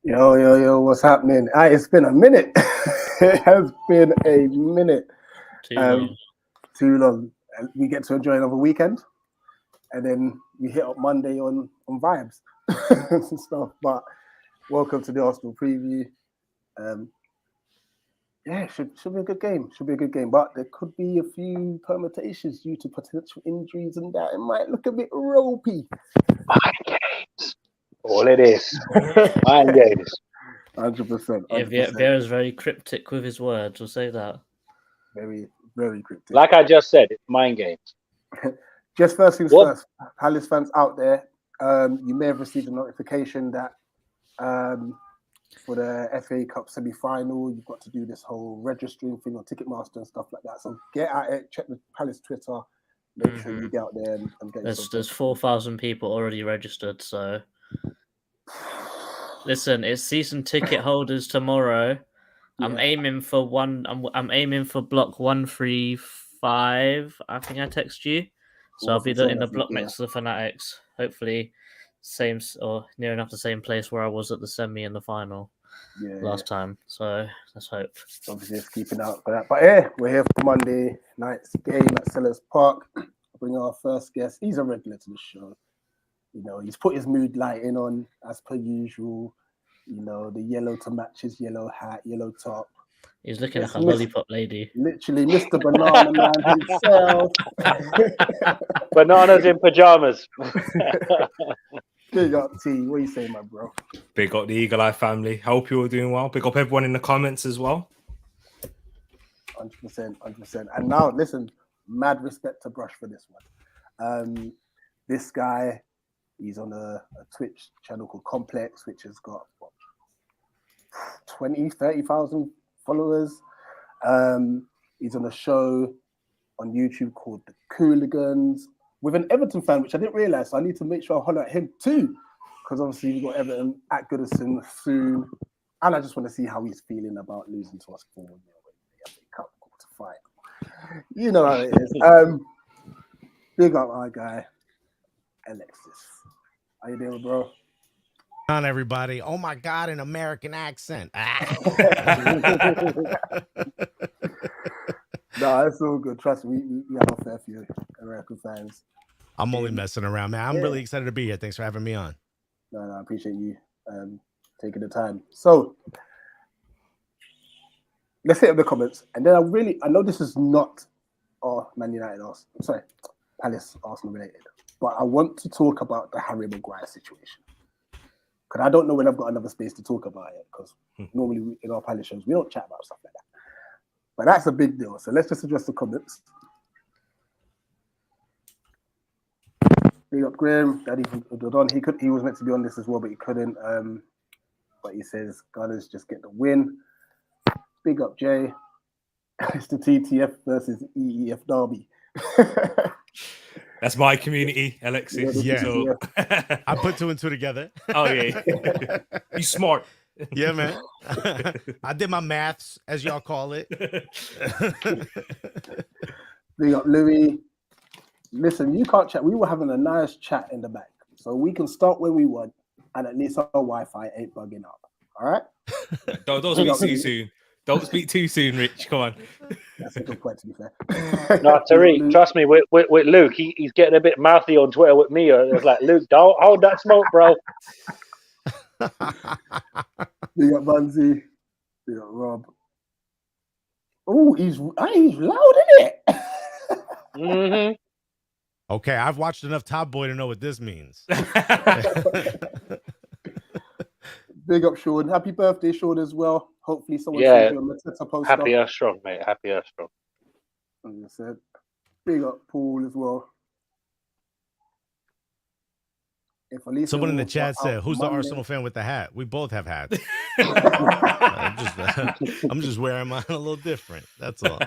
Yo, yo, yo, what's happening? It's been a minute. It has been a minute. Too long. Too long. And we get to enjoy another weekend. And then we hit up Monday on vibes and stuff. But welcome to the Arsenal preview. Yeah, should be a good game. Should be a good game. But there could be a few permutations due to potential injuries and that. It might look a bit ropey. Mind games. All it is. Mind games. 100%. Yeah, Vieira's very cryptic with his words. We'll say that. Very, very cryptic. Like I just said, it's mind games. Just first things first, Palace fans out there, you may have received a notification that for the FA Cup semi-final, you've got to do this whole registering thing on Ticketmaster and stuff like that. So get at it, check the Palace Twitter, make sure you get out there and get There's 4,000 people already registered, so listen, it's season ticket holders tomorrow. Yeah. I'm aiming for I'm aiming for block 135. I think I text you. So I'll be in the block next to the Fanatics. Hopefully, same or near enough the same place where I was at the semi and the final last time. So let's hope. Obviously, just keeping out for that. But yeah, we're here for Monday night's game at SELHURST Park. Bring our first guest. He's a regular to the show. You know, he's put his mood lighting on as per usual. You know, the yellow to match his yellow hat, yellow top. He's looking like a lollipop lady. Literally, Mr. Banana Man himself. Bananas in pajamas. Big up, T. What are you saying, my bro? Big up the Eagle Eye family. Hope you're all doing well. Big up everyone in the comments as well. 100%, 100%. And now, listen, mad respect to Brush for this one. This guy, he's on a Twitch channel called Complex, which has got 30,000 followers. He's on a show on YouTube called The Cooligans with an Everton fan, which I didn't realize. So I need to make sure I holler at him too, because obviously we've got Everton at Goodison soon, and I just want to see how he's feeling about losing to us 4-0 in the FA Cup quarter-final. You know how it is. Big up our guy, Alexis. How you doing, bro? On everybody. Oh my God, an American accent. No, it's all good. Trust me, we have a fair few American fans. I'm only messing around, man. I'm really excited to be here. Thanks for having me on. No, I appreciate you taking the time. So let's hit up the comments. And then I know this is not Man United Palace Arsenal related, but I want to talk about the Harry Maguire situation. Because I don't know when I've got another space to talk about it, because normally in our Palace shows, we don't chat about stuff like that. But that's a big deal. So let's just address the comments. Big up Graham, Daddy from Dodon. He was meant to be on this as well, but he couldn't. But he says Gunners just get the win. Big up Jay. It's the TTF versus EEF derby. That's my community, Alexis. Yeah. So... I put 2 and 2 together. Oh, yeah. You smart. Yeah, man. I did my maths, as y'all call it. Big up Louis. Listen, you can't chat. We were having a nice chat in the back. So we can start where we want, and at least our Wi-Fi ain't bugging up. All right? Don't speak too soon. Don't speak too soon, Rich. Come on. That's a good point, to be fair. No, Tariq, trust me, with Luke, he's getting a bit mouthy on Twitter with me. It's like, Luke, don't hold that smoke, bro. Big up Bunzy. Big up Rob. Oh, he's loud, isn't it? Mm-hmm. Okay, I've watched enough Top Boy to know what this means. Big up Sean. Happy birthday, Sean, as well. Hopefully someone sends you a Mateta poster. Happy Earth Strong, mate. Happy Earth Strong. As I said. Big up Paul as well. Someone in the chat said, "Who's the Arsenal fan with the hat?" We both have hats. I'm just wearing mine a little different. That's all.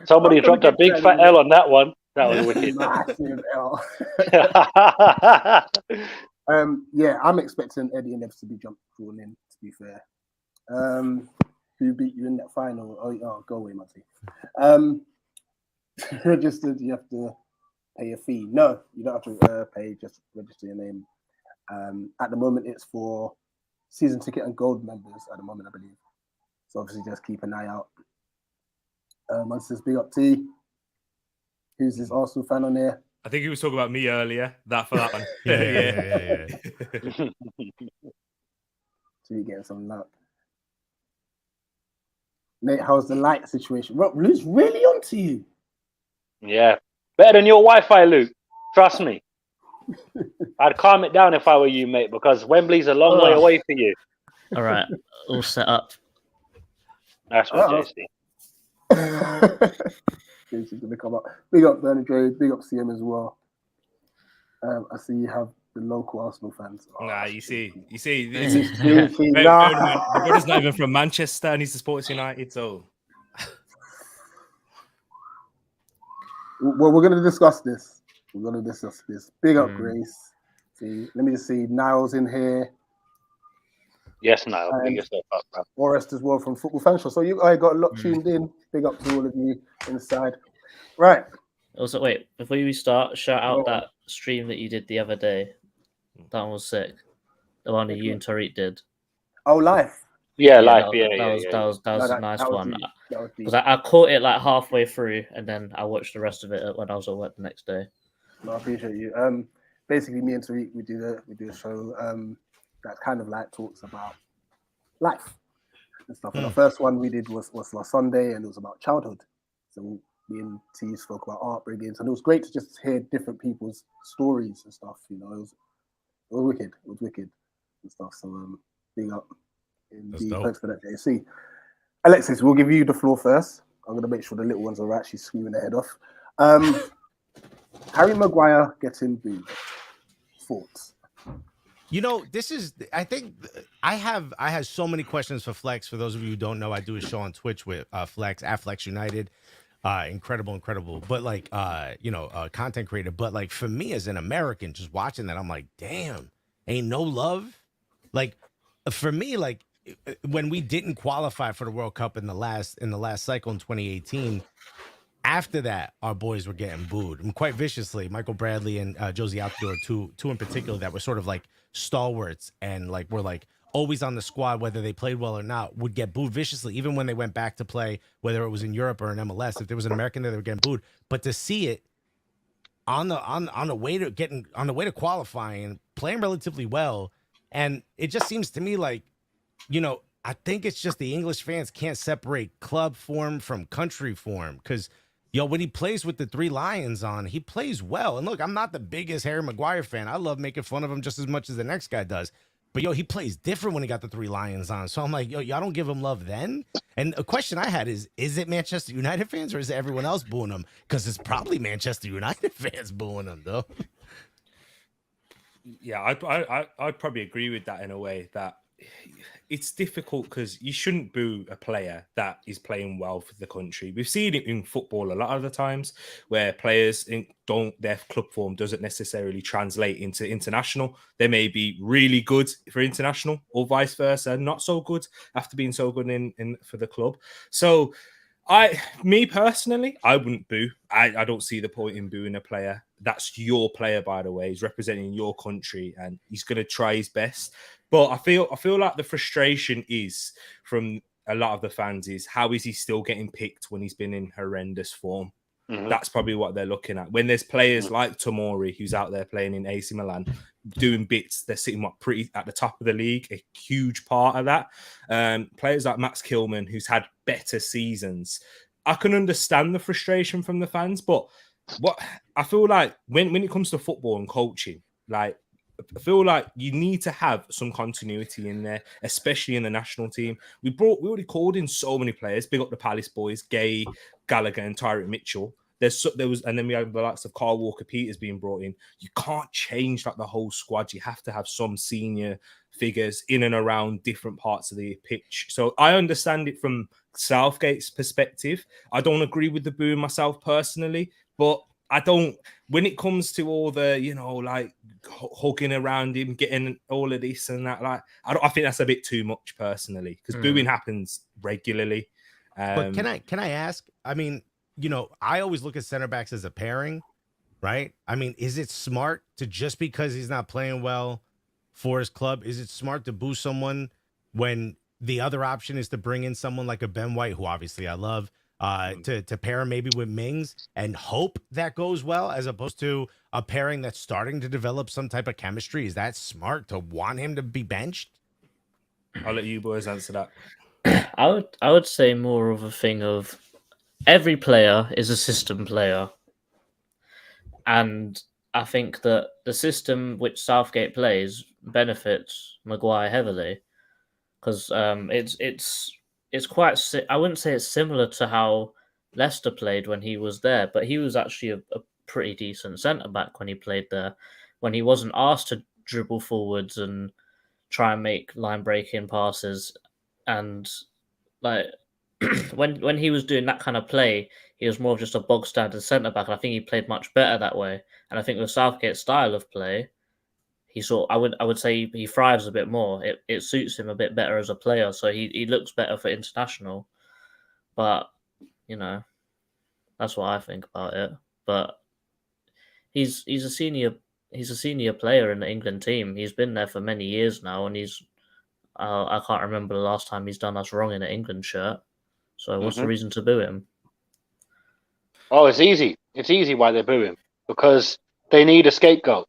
Somebody dropped a big fat L on that one. That was wicked. Massive L. Yeah, I'm expecting Eddie and Evans to be drawn in, to be fair. Who beat you in that final? Oh, go away, Matty. Registered, you have to pay a fee. No, you don't have to pay, just register your name. At the moment, it's for season ticket and gold members at the moment, I believe. So obviously, just keep an eye out. Once this big up T, who's this Arsenal fan on there? I think he was talking about me earlier. That for that one. Yeah. So you're getting some luck. Nate, how's the light situation? Rob, Luke's really onto you. Yeah. Better than your Wi-Fi, Luke. Trust me. I'd calm it down if I were you, mate, because Wembley's a long way away for you. All right, all set up. That's what JC. JC's gonna come up. Big up Bernard Joe, big up CM as well. I see you have the local Arsenal fans. Nah, you see, the brother's not even from Manchester and he supports United, so. Well, we're going to discuss this. Big up, Grace. See, let me just see. Niles in here. Yes, Niles. Big yourself up, bro. Forrest as well from Football Fan Show. So you guys got a lot tuned in. Big up to all of you inside. Right. Also, wait, before we start, shout out that stream that you did the other day. That one was sick. The one that you and Tariq did. Oh, live. Yeah, live. That was a nice one. Because Because I caught it like halfway through, and then I watched the rest of it when I was at work the next day. No, I appreciate you. Basically, me and Tariq, we do a show that kind of like talks about life and stuff. And the first one we did was last Sunday, and it was about childhood. So me and T spoke about upbringings, and it was great to just hear different people's stories and stuff. You know, it was wicked. It was wicked and stuff. So being up in the thanks for that, JC. Alexis, we'll give you the floor first. I'm going to make sure the little ones are actually screaming their head off. Harry Maguire getting booed. Thoughts? You know, I think I have so many questions for Flex. For those of you who don't know, I do a show on Twitch with Flex at Flex United. Incredible. But like, content creator. But like for me as an American, just watching that, I'm like, damn, ain't no love. Like for me, like when we didn't qualify for the World Cup in the last cycle in 2018, after that, our boys were getting booed, and quite viciously. Michael Bradley and Josie Altidore, two in particular, that were sort of like stalwarts and like were like always on the squad, whether they played well or not, would get booed viciously, even when they went back to play, whether it was in Europe or in MLS. If there was an American there, they were getting booed. But to see it on the way to qualifying, playing relatively well, and it just seems to me like, you know, I think it's just the English fans can't separate club form from country form, because when he plays with the Three Lions on, he plays well. And look, I'm not the biggest Harry Maguire fan. I love making fun of him just as much as the next guy does. But he plays different when he got the Three Lions on. So I'm like, y'all don't give him love then? And a question I had is it Manchester United fans or is it everyone else booing him? Because it's probably Manchester United fans booing him, though. Yeah, I'd probably agree with that in a way, that it's difficult because you shouldn't boo a player that is playing well for the country. We've seen it in football a lot of the times where players their club form doesn't necessarily translate into international. They may be really good for international or vice versa, not so good after being so good in for the club. So me personally, I wouldn't boo. I don't see the point in booing a player. That's your player, by the way. He's representing your country and he's going to try his best. But I feel like the frustration is from a lot of the fans is, how is he still getting picked when he's been in horrendous form? Mm-hmm. That's probably what they're looking at. When there's players like Tomori, who's out there playing in AC Milan, doing bits, they're sitting up pretty at the top of the league, a huge part of that. Players like Max Kilman, who's had better seasons. I can understand the frustration from the fans, but what I feel like when it comes to football and coaching, like, I feel like you need to have some continuity in there, especially in the national team. We already called in so many players. Big up the Palace boys, Gay, Gallagher, and Tyreek Mitchell. And then we have the likes of Carl Walker-Peters being brought in. You can't change like the whole squad. You have to have some senior figures in and around different parts of the pitch. So I understand it from Southgate's perspective. I don't agree with the boo myself personally, but I don't, when it comes to all the, like hugging around him, getting all of this and that, like, I think that's a bit too much personally, because booing happens regularly. But can I ask, I mean, I always look at center backs as a pairing, right? I mean, is it smart to, just because he's not playing well, for his club? Is it smart to boo someone when the other option is to bring in someone like a Ben White, who obviously I love, to pair him maybe with Mings and hope that goes well, as opposed to a pairing that's starting to develop some type of chemistry? Is that smart to want him to be benched? I'll let you boys answer that. I would say more of a thing of every player is a system player, and I think that the system which Southgate plays benefits Maguire heavily because it's quite. I wouldn't say it's similar to how Leicester played when he was there, but he was actually a pretty decent centre back when he played there, when he wasn't asked to dribble forwards and try and make line breaking passes, and like when he was doing that kind of play, he was more of just a bog standard centre back. And I think he played much better that way. And I think with Southgate's style of play, I would say he thrives a bit more. It suits him a bit better as a player, so he looks better for international. But that's what I think about it. But he's a senior player in the England team. He's been there for many years now, and I can't remember the last time he's done us wrong in an England shirt. So what's the reason to boo him? Oh, it's easy. It's easy why they boo him. Because they need a scapegoat.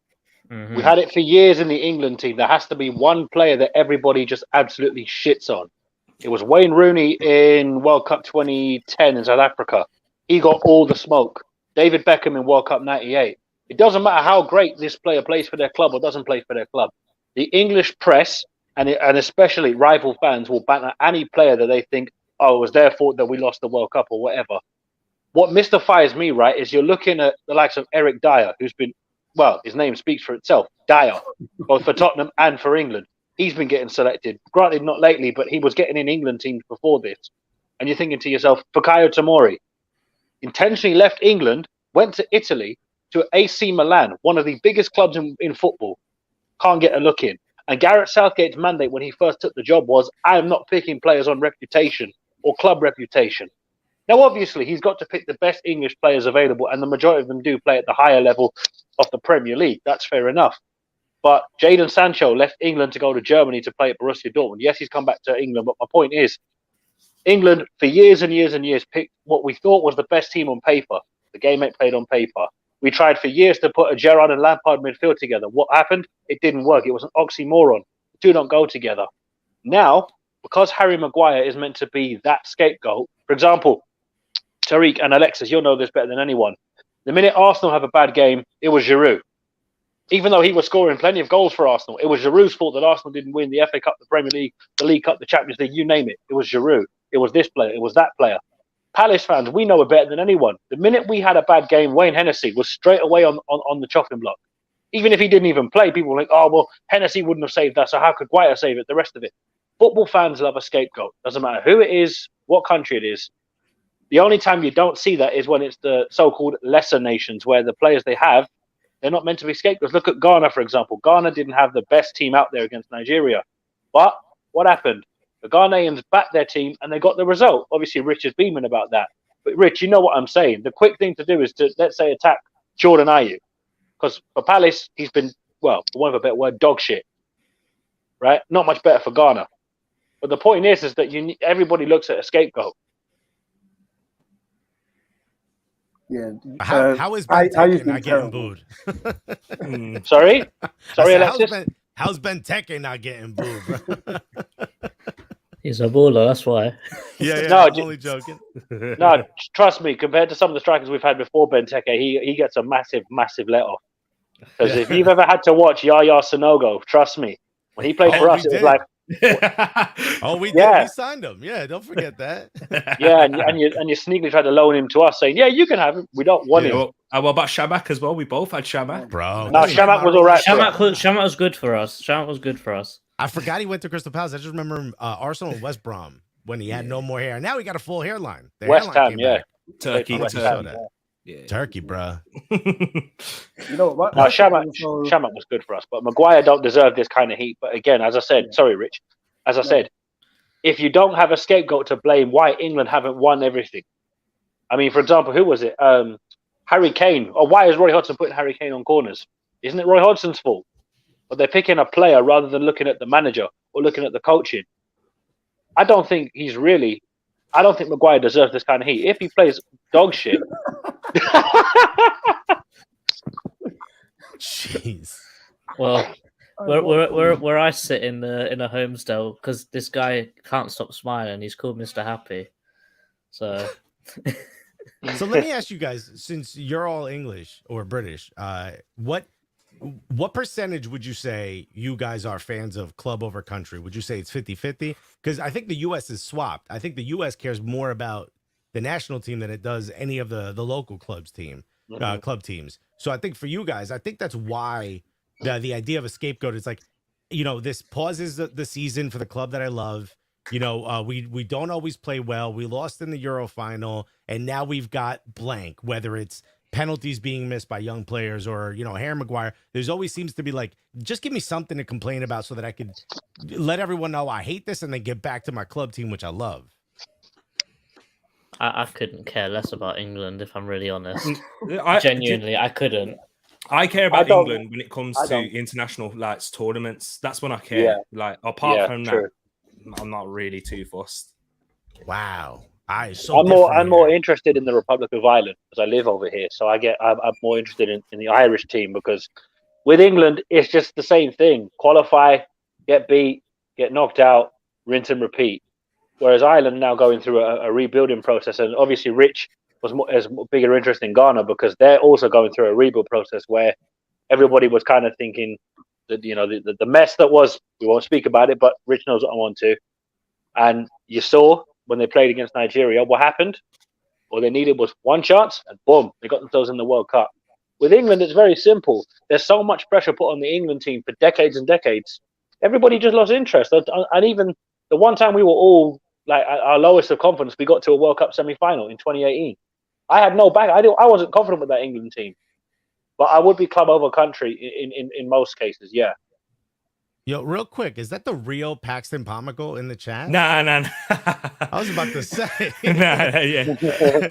Mm-hmm. We had it for years in the England team. There has to be one player that everybody just absolutely shits on. It was Wayne Rooney in World Cup 2010 in South Africa. He got all the smoke. David Beckham in World Cup 98. It doesn't matter how great this player plays for their club or doesn't play for their club. The English press and especially rival fans will banter any player that they think, oh, it was their fault that we lost the World Cup or whatever. What mystifies me, right, is you're looking at the likes of Eric Dyer, who's been, well, his name speaks for itself, Dyer, both for Tottenham and for England. He's been getting selected. Granted, not lately, but he was getting in England teams before this. And you're thinking to yourself, Fikayo Tomori intentionally left England, went to Italy, to AC Milan, one of the biggest clubs in football, can't get a look in. And Gareth Southgate's mandate when he first took the job was, I am not picking players on reputation or club reputation. Now, obviously, he's got to pick the best English players available, and the majority of them do play at the higher level of the Premier League. That's fair enough. But Jadon Sancho left England to go to Germany to play at Borussia Dortmund. Yes, he's come back to England, but my point is, England, for years and years and years, picked what we thought was the best team on paper. The game ain't played on paper. We tried for years to put a Gerrard and Lampard midfield together. What happened? It didn't work. It was an oxymoron. The two don't go together. Now, because Harry Maguire is meant to be that scapegoat, for example, Tariq and Alexis, you'll know this better than anyone. The minute Arsenal have a bad game, it was Giroud. Even though he was scoring plenty of goals for Arsenal, it was Giroud's fault that Arsenal didn't win the FA Cup, the Premier League, the League Cup, the Champions League, you name it. It was Giroud. It was this player. It was that player. Palace fans, we know it better than anyone. The minute we had a bad game, Wayne Hennessy was straight away on the chopping block. Even if he didn't even play, people were like, oh, well, Hennessy wouldn't have saved that, so how could Guaita save it? The rest of it. Football fans love a scapegoat. Doesn't matter who it is, what country it is. The only time you don't see that is when it's the so-called lesser nations where the players they have, they're not meant to be scapegoats. Look at Ghana, for example. Ghana didn't have the best team out there against Nigeria. But what happened? The Ghanaians backed their team and they got the result. Obviously, Rich is beaming about that. But Rich, you know what I'm saying. The quick thing to do is to, let's say, attack Jordan Ayew. Because for Palace, he's been, well, for want of a better word, dog shit. Right? Not much better for Ghana. But the point is that everybody looks at a scapegoat. Yeah. How is Benteke not getting booed? Sorry, Alexis. How's Benteke not getting booed, bro? He's a baller, that's why. Yeah, no, I'm only joking. No, trust me. Compared to some of the strikers we've had before Benteke, he gets a massive let off. Because if you've ever had to watch Yaya Sanogo, trust me, when he played for us, it was like. We did. We signed him. Yeah, don't forget that. Yeah, and you sneakily tried to loan him to us, saying, "Yeah, you can have him. We don't want him." Well, what about Shamak as well? We both had Shamak, bro. No, Shamak was all right. Shamak was good for us. Shamak was good for us. I forgot he went to Crystal Palace. I just remember Arsenal and West Brom when he had no more hair. Now he got a full hairline. West Ham, yeah. Turkey, Turkey, bro. You know what? No, Shamak was good for us, but Maguire don't deserve this kind of heat. But again, as I said, sorry, Rich. As I said, if you don't have a scapegoat to blame, why England haven't won everything? I mean, for example, who was it? Harry Kane. Or why is Roy Hodgson putting Harry Kane on corners? Isn't it Roy Hodgson's fault? but they're picking a player rather than looking at the manager or looking at the coaching. I don't think Maguire deserves this kind of heat. If he plays dog shit. Jeez. Well, where I sit in a homestay, because this guy can't stop smiling. He's called Mr. Happy. So let me ask you guys, since you're all English or British, what percentage would you say you guys are fans of club over country? Would you say it's 50-50? Because I think the U.S. is swapped. I think the U.S. cares more about the national team than it does any of the local club teams. So I think for you guys, I think that's why the idea of a scapegoat is like, this pauses the season for the club that I love. We don't always play well. We lost in the Euro final, and now we've got blank, whether it's penalties being missed by young players or, Harry Maguire. There's always seems to be like, just give me something to complain about so that I could let everyone know I hate this and then get back to my club team, which I love. I couldn't care less about England, if I'm really honest. Genuinely, I couldn't. I care about England when it comes to international tournaments. That's when I care. Yeah. Apart from that, I'm not really too fussed. Wow. I'm more interested in the Republic of Ireland because I live over here. So I'm more interested in the Irish team because with England, it's just the same thing. Qualify, get beat, get knocked out, rinse and repeat. Whereas Ireland now going through a rebuilding process, and obviously Rich has bigger interest in Ghana because they're also going through a rebuild process where everybody was kind of thinking that the mess that was, we won't speak about it, but Rich knows what I want to. And you saw when they played against Nigeria, what happened? All they needed was one chance, and boom, they got themselves in the World Cup. With England, it's very simple. There's so much pressure put on the England team for decades and decades. Everybody just lost interest, and even the one time we were all like at our lowest of confidence, we got to a World Cup semi-final in 2018. I had no back. I wasn't confident with that England team, but I would be club over country in most cases. Yeah. Yo, real quick, is that the real Paxton Pomical in the chat? Nah. I was about to say. Yeah.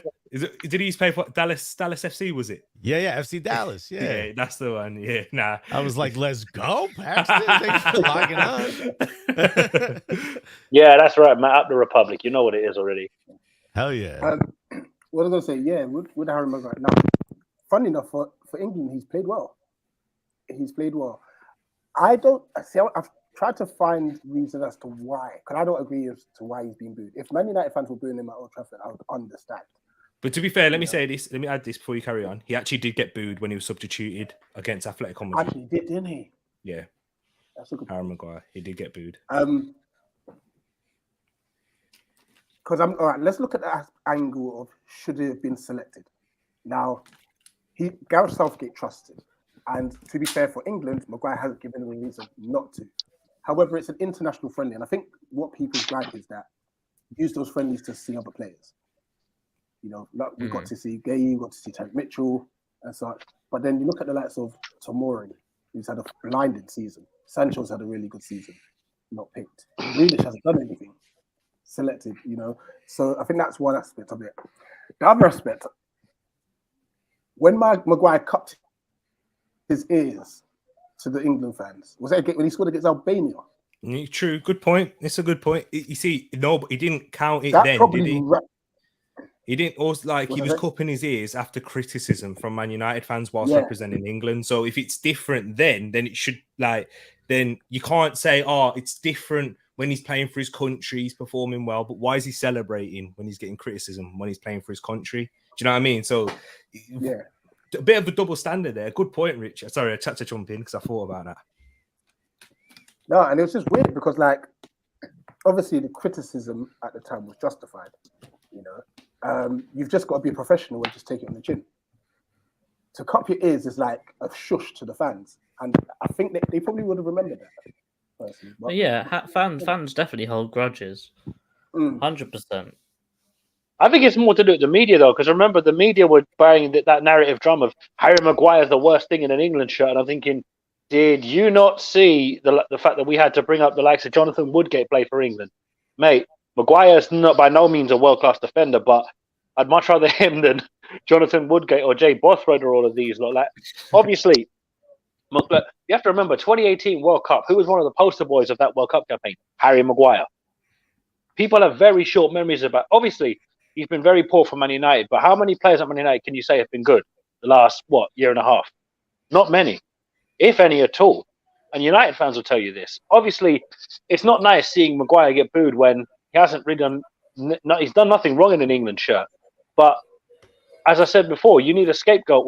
Did he play for Dallas FC? Was it? Yeah, FC Dallas. Yeah, that's the one. Yeah, nah. I was like, let's go, Paxton. Thanks for logging on. Yeah, that's right, man. Up the Republic. You know what it is already. Hell yeah. What was I going to say? Yeah, with Harry Maguire. Now, funny enough, for England, he's played well. I've tried to find reasons as to why, because I don't agree as to why he's being booed. If Man United fans were booing him at Old Trafford, I would understand. But to be fair, let me say this. Let me add this before you carry on. He actually did get booed when he was substituted against Athletic Madrid. Actually, did, didn't he? Yeah. That's a good Harry Maguire. He did get booed. Because all right. Let's look at the angle of should he have been selected. Now, Gareth Southgate trusted. And to be fair for England, Maguire hasn't given them a reason not to. However, it's an international friendly. And I think what people like is that use those friendlies to see other players. We got to see Gay, we got to see Terry Mitchell and such. But then you look at the likes of Tomori, who's had a blinded season. Sancho's had a really good season, not picked. Grealish hasn't done anything. Selected, So I think that's one aspect of it. The other aspect, when Maguire cut his ears to the England fans, was that when he scored against Albania? True, good point. It's a good point. You see, no, but he didn't count it That then, probably did he? He didn't. Also, he was cupping his ears after criticism from Man United fans whilst representing England. So if it's different then it should then you can't say, it's different when he's playing for his country, he's performing well. But why is he celebrating when he's getting criticism when he's playing for his country? Do you know what I mean? So yeah. A bit of a double standard there. Good point, Rich. Sorry, I had to jump in because I thought about that. No, and it was just weird because, obviously the criticism at the time was justified. You've just got to be a professional and just take it on the chin. To cup your ears is like a shush to the fans, and I think they probably would have remembered that. Personally. But fans definitely hold grudges. 100%. I think it's more to do with the media, though, because remember, the media were buying that narrative drum of Harry Maguire is the worst thing in an England shirt. And I'm thinking, did you not see the fact that we had to bring up the likes of Jonathan Woodgate play for England? Mate, Maguire is not by no means a world-class defender, but I'd much rather him than Jonathan Woodgate or Jay Bothroyd or all of these. Obviously, Look, you have to remember 2018 World Cup. Who was one of the poster boys of that World Cup campaign? Harry Maguire. People have very short memories about. Obviously, he's been very poor for Man United, but how many players at Man United can you say have been good the last year and a half? Not many, if any at all. And United fans will tell you this. Obviously, it's not nice seeing Maguire get booed when he hasn't really done. He's done nothing wrong in an England shirt. But as I said before, you need a scapegoat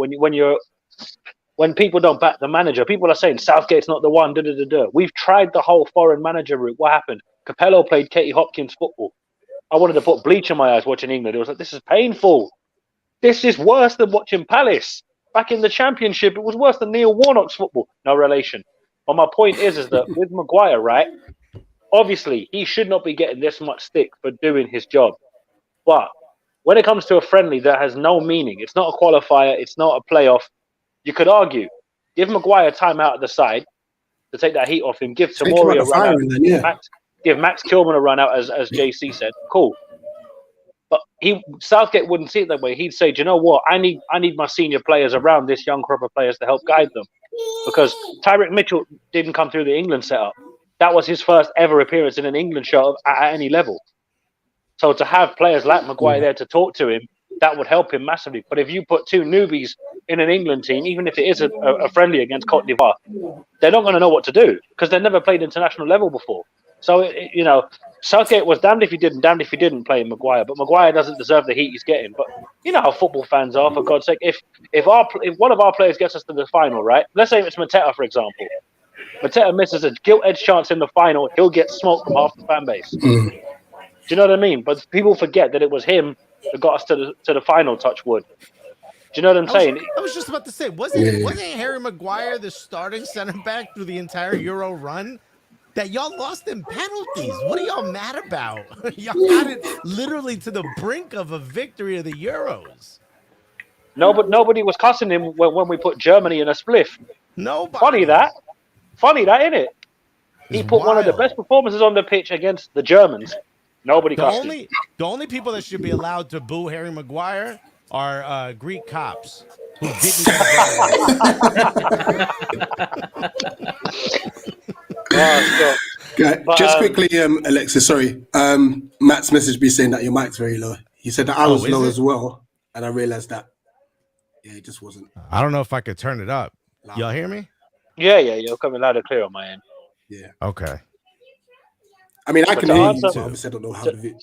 when people don't back the manager. People are saying Southgate's not the one. We've tried the whole foreign manager route. What happened? Capello played Katie Hopkins football. I wanted to put bleach in my eyes watching England. It was like, this is painful. This is worse than watching Palace. Back in the Championship, it was worse than Neil Warnock's football. No relation. But my point is that with Maguire, right, obviously, he should not be getting this much stick for doing his job. But when it comes to a friendly that has no meaning, it's not a qualifier, it's not a playoff, you could argue, give Maguire time out at the side to take that heat off him, give Tomori a run out, give Max Kilman a run out, as JC said, cool. But Southgate wouldn't see it that way. He'd say, do you know what? I need my senior players around this young crop of players to help guide them. Because Tyrick Mitchell didn't come through the England setup. That was his first ever appearance in an England show at any level. So to have players like Maguire there to talk to him, that would help him massively. But if you put two newbies in an England team, even if it is a friendly against Cote d'Ivoire, they're not going to know what to do because they've never played international level before. So, Southgate was damned if he didn't play Maguire. But Maguire doesn't deserve the heat he's getting. But you know how football fans are, for God's sake. If one of our players gets us to the final, right? Let's say it's Mateta, for example. Mateta misses a gilt-edged chance in the final, he'll get smoked from half the fan base. Do you know what I mean? But people forget that it was him that got us to the final, touch wood. Do you know what I'm saying? I was just about to say, wasn't Harry Maguire the starting center back through the entire Euro run? That y'all lost in penalties. What are y'all mad about? Y'all got it literally to the brink of a victory of the Euros. No, but nobody was cussing him when we put Germany in a spliff. Nobody. Funny that, innit? He put one of the best performances on the pitch against the Germans. Nobody cussed him. The only people that should be allowed to boo Harry Maguire are Greek cops who didn't just quickly, Alexis, sorry. Matt's messaged me saying that your mic's very low. He said that I was low as well, and I realized that it just wasn't. I don't know if I could turn it up. Loud. Y'all hear me? Yeah, you're coming loud and clear on my end. Yeah. Okay. I mean, I can hear you, so obviously I don't know how to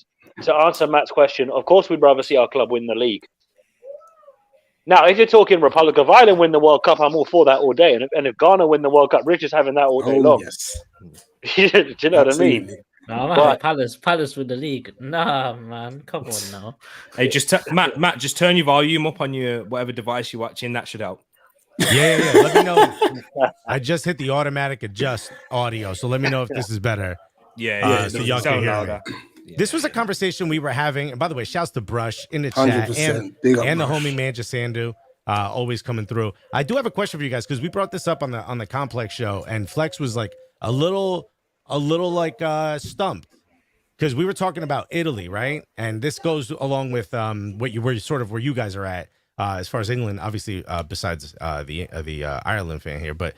answer Matt's question, of course we'd rather see our club win the league. Now, if you're talking Republic of Ireland win the World Cup, I'm all for that all day. And if Ghana win the World Cup, Rich is having that all day long. Yes. Do you know what I mean? No, man, Palace with the league. Nah, man, come on now. Hey, Matt, just turn your volume up on your whatever device you're watching. That should help. Yeah. Let me know. I just hit the automatic adjust audio, so let me know if this is better. Yeah. So y'all can hear me. Yeah. This was a conversation we were having, and by the way, shouts to Brush in the chat and the homie Manja Sandu, always coming through. I do have a question for you guys because we brought this up on the Complex show, and Flex was like a little like stumped because we were talking about Italy, right? And this goes along with where you guys are at as far as England, obviously besides the Ireland fan here, but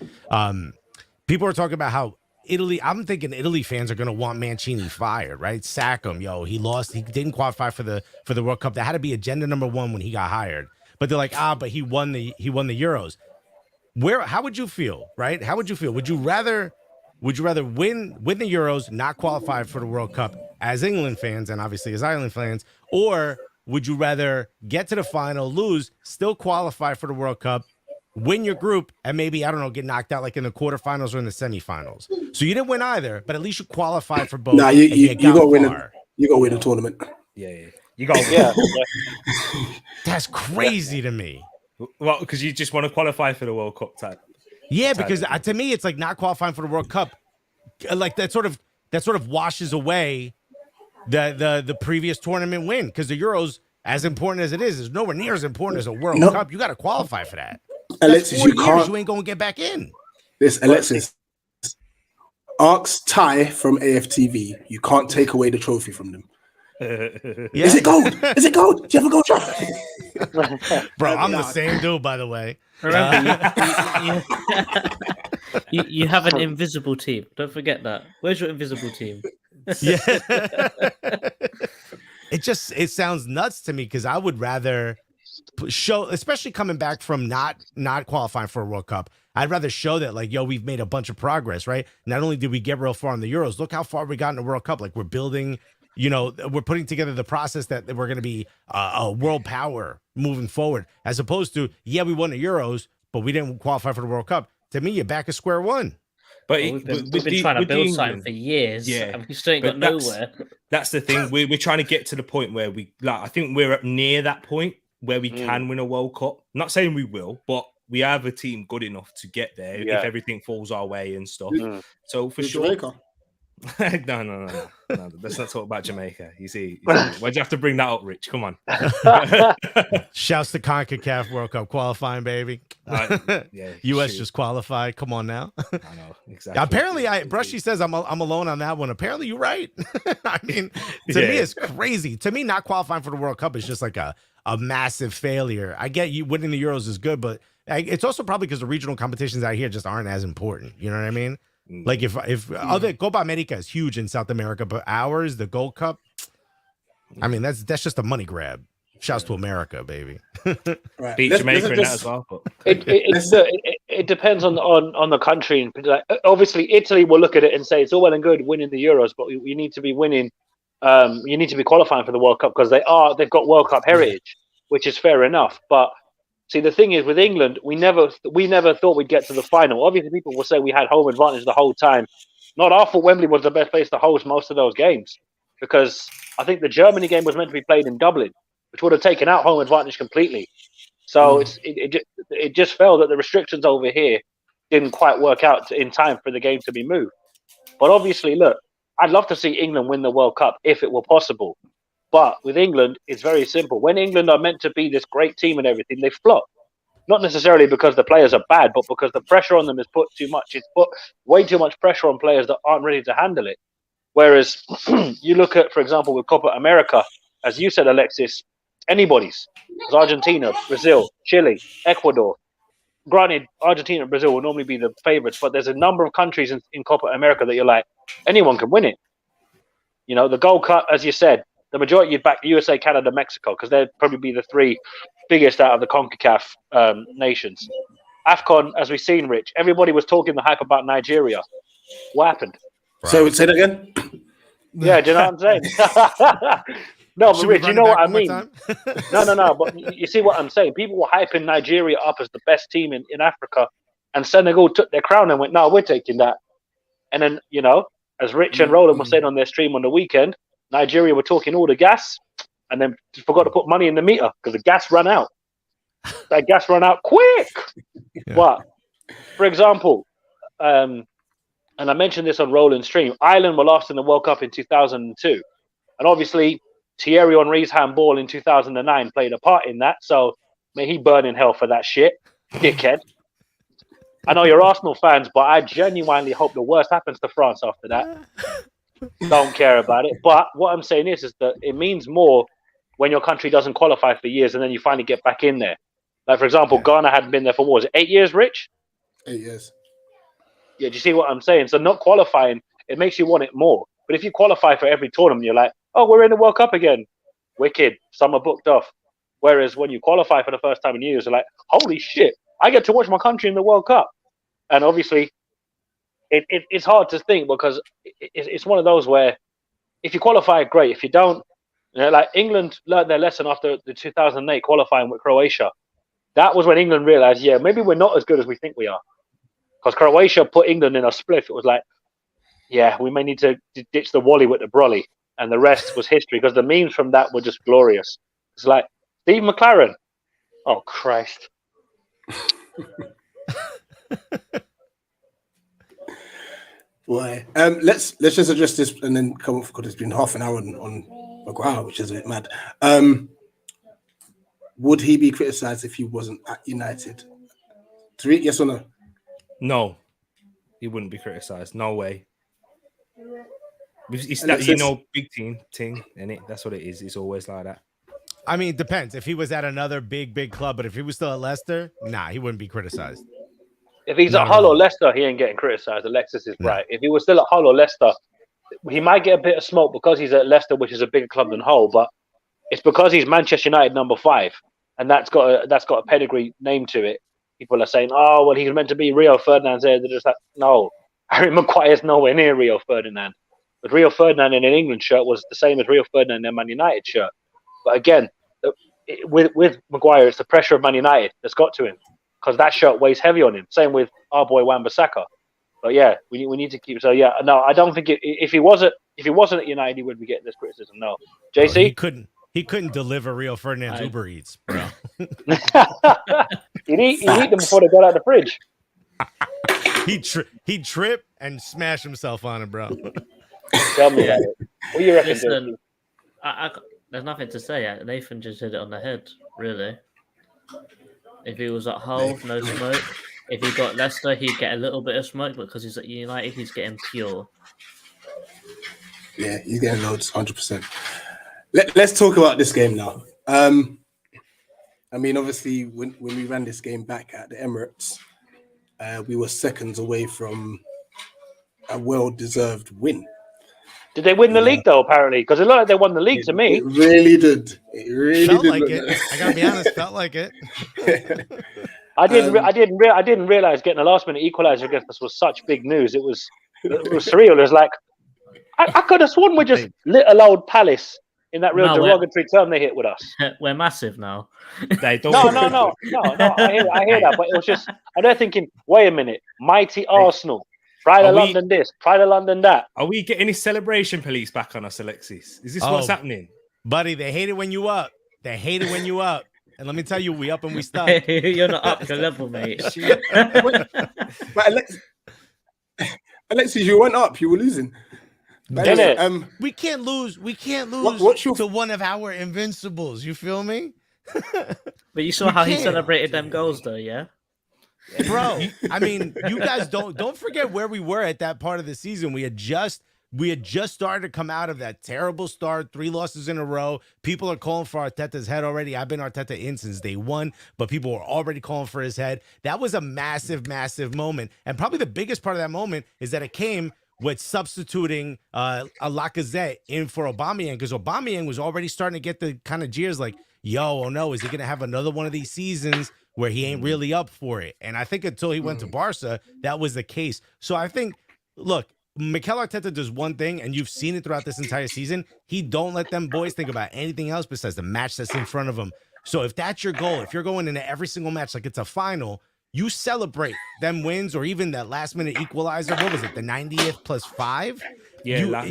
people are talking about how Italy, I'm thinking Italy fans are going to want Mancini fired, right? Sack him. He lost. He didn't qualify for the World Cup. That had to be agenda number one when he got hired. But they're like, but he won the Euros. How would you feel, right? How would you feel? Would you rather win the Euros, not qualify for the World Cup as England fans and obviously as Ireland fans, or would you rather get to the final, lose, still qualify for the World Cup, win your group, and maybe, I don't know, get knocked out like in the quarterfinals or in the semifinals? So you didn't win either, but at least you qualified for both. Nah, you got to win it. You got to win the tournament. Yeah. You got to win. That's crazy to me. Well, because you just want to qualify for the World Cup type. Yeah, because to me, it's like not qualifying for the World Cup. Like that sort of washes away the previous tournament win, because the Euros, as important as it is nowhere near as important as a World Cup. You got to qualify for that. Alexis, you ain't gonna get back in. Alexis, ask Ty from AFTV. You can't take away the trophy from them. Yeah. Is it gold? Is it gold? Do you have a gold shot? Bro, I'm the same dude, by the way. Remember, you have an invisible team. Don't forget that. Where's your invisible team? Yeah. It sounds nuts to me because I would rather show, especially coming back from not qualifying for a World Cup. I'd rather show that, like, yo, we've made a bunch of progress, right? Not only did we get real far in the Euros, look how far we got in the World Cup. Like, we're building, we're putting together the process that we're going to be a world power moving forward, as opposed to, yeah, we won the Euros, but we didn't qualify for the World Cup. To me, you're back at square one. But we've been trying to build something for years, and we still ain't got nowhere. That's the thing. We're trying to get to the point where I think we're up near that point where we can win a World Cup. Not saying we will, but we have a team good enough to get there if everything falls our way and stuff. So for sure. Jamaica. No. Let's not talk about Jamaica. You see, why'd you have to bring that up, Rich? Come on. Shouts to CONCACAF World Cup qualifying, baby. US just qualified. Come on now. I know, exactly. Apparently, Brushy says I'm alone on that one. Apparently, you're right. I mean, to me, it's crazy. To me, not qualifying for the World Cup is just like a massive failure. I get you winning the Euros is good, but it's also probably because the regional competitions out here just aren't as important. You know what I mean? Like if other Copa America is huge in South America, but ours, the Gold Cup, I mean, that's just a money grab. Shouts to America, baby. Right. Beat Jamaica in that as well. But. It depends on the country. Like, obviously, Italy will look at it and say it's all well and good winning the Euros, but you need to be winning. You need to be qualifying for the World Cup because they've got World Cup heritage, which is fair enough. But see, the thing is with England, we never thought we'd get to the final. Obviously, people will say we had home advantage the whole time. Not our fault. Wembley was the best place to host most of those games because I think the Germany game was meant to be played in Dublin, which would have taken out home advantage completely. So it just fell that the restrictions over here didn't quite work out in time for the game to be moved. But obviously, look, I'd love to see England win the World Cup if it were possible. But with England, it's very simple. When England are meant to be this great team and everything, they flop. Not necessarily because the players are bad, but because the pressure on them is put too much. It's put way too much pressure on players that aren't ready to handle it. Whereas you look at, for example, with Copa America, as you said, Alexis, anybody's. It's Argentina, Brazil, Chile, Ecuador. Granted, Argentina and Brazil will normally be the favorites, but there's a number of countries in Copa America that you're like, anyone can win it. The Gold Cup, as you said, the majority you'd back USA, Canada, Mexico, because they'd probably be the three biggest out of the CONCACAF nations. AFCON, as we've seen, Rich, everybody was talking the hype about Nigeria. What happened? Right. So say that again? Yeah, do you know what I'm saying? No, but Rich, you know what I mean. No, but you see what I'm saying? People were hyping Nigeria up as the best team in Africa, and Senegal took their crown and went, no, we're taking that. And then, as Rich and Roland were saying on their stream on the weekend, Nigeria were talking all the gas and then forgot to put money in the meter because the gas ran out. That gas ran out quick. Yeah. But, for example, and I mentioned this on Roland's stream, Ireland were last in the World Cup in 2002. And obviously, Thierry Henry's handball in 2009 played a part in that. So, may he burn in hell for that shit, dickhead. I know you're Arsenal fans, but I genuinely hope the worst happens to France after that. Don't care about it. But what I'm saying is that it means more when your country doesn't qualify for years and then you finally get back in there. Like, for example, Ghana hadn't been there for, what was it, 8 years, Rich? 8 years. Yeah, do you see what I'm saying? So not qualifying, it makes you want it more. But if you qualify for every tournament, you're like, oh, we're in the World Cup again. Wicked. Summer booked off. Whereas when you qualify for the first time in years, you're like, holy shit, I get to watch my country in the World Cup. And obviously, it's hard to think because it's one of those where if you qualify, great. If you don't, like England learned their lesson after the 2008 qualifying with Croatia. That was when England realized, yeah, maybe we're not as good as we think we are. Because Croatia put England in a spliff. It was like, yeah, we may need to ditch the Wally with the Brolly. And the rest was history because the memes from that were just glorious. It's like, Steve McLaren. Oh, Christ. Boy, let's just address this and then come off because it's been half an hour on Maguire, which is a bit mad. Would he be criticised if he wasn't at United? Tariq, yes or no? No, he wouldn't be criticised. No way. It's And that, it's you this- know, big team thing, and that's what it is. It's always like that. I mean, it depends. If he was at another big club, but if he was still at Leicester, nah, he wouldn't be criticized. If he's Not at at Hull or all. Leicester, he ain't getting criticised. Alexis is No. right. If he was still at Hull or Leicester, he might get a bit of smoke because he's at Leicester, which is a bigger club than Hull. But it's because he's Manchester United number 5, and that's got a pedigree name to it. People are saying, "Oh, well, he's meant to be Rio Ferdinand's there." They're just like, no, Harry Maguire's nowhere near Rio Ferdinand. But Rio Ferdinand in an England shirt was the same as Rio Ferdinand in a Man United shirt. But again, with Maguire, it's the pressure of Man United that's got to him because that shirt weighs heavy on him. Same with our boy Wan-Bissaka. But yeah, we need to keep. So yeah, no, I don't think if he wasn't at United, he would be getting this criticism. No, Bro, JC, he couldn't deliver Rio Ferdinand's I- Uber Eats, bro. he'd eat them before they got out of the fridge. He'd trip and smash himself on it, bro. Tell me about it. What do you reckon, Listen, JC? there's nothing to say. Nathan just hit it on the head, really. If he was at Hull, no smoke. If he got Leicester, he'd get a little bit of smoke, but because he's at United, he's getting pure. Yeah, he's getting loads, 100%. Let's talk about this game now. I mean, obviously, when we ran this game back at the Emirates, we were seconds away from a well-deserved win. Did they win the league though? Apparently, because it looked like they won the league to me. It really did. It really Felt did. like look it. I gotta be honest, felt like it. I didn't realize getting a last-minute equalizer against us was such big news. It was surreal. It was like I could have sworn we just lit a loud Palace in that real No, derogatory term they hit with us. We're massive now. They don't. No. I hear that, but it was just I'm there thinking, wait a minute, mighty Arsenal, pride of London, this, pride of London, that. Are we getting any celebration police back on us, Alexis? Is this what's happening? Buddy, they hate it when you up. They hate it when you up. And let me tell you, we up and we stuck. You're not up to level, mate. But Alexis, you went up. You were losing. Innit? We can't lose. We can't lose What's your- to one of our invincibles. You feel me? But you saw We how he can't. celebrated them goals, though, yeah? Bro, I mean, you guys don't forget where we were at that part of the season. We had just started to come out of that terrible start, 3 losses in a row. People are calling for Arteta's head already. I've been Arteta in since day 1, but people were already calling for his head. That was a massive, massive moment. And probably the biggest part of that moment is that it came with substituting a Lacazette in for Aubameyang, because Aubameyang was already starting to get the kind of jeers like, yo, oh no, is he going to have another one of these seasons where he ain't really up for it? And I think until he went to Barca, that was the case. So I think, look, Mikel Arteta does one thing, and you've seen it throughout this entire season. He don't let them boys think about anything else besides the match that's in front of them. So if that's your goal, if you're going into every single match like it's a final, you celebrate them wins or even that last-minute equalizer. What was it, the 90th plus 5? Yeah,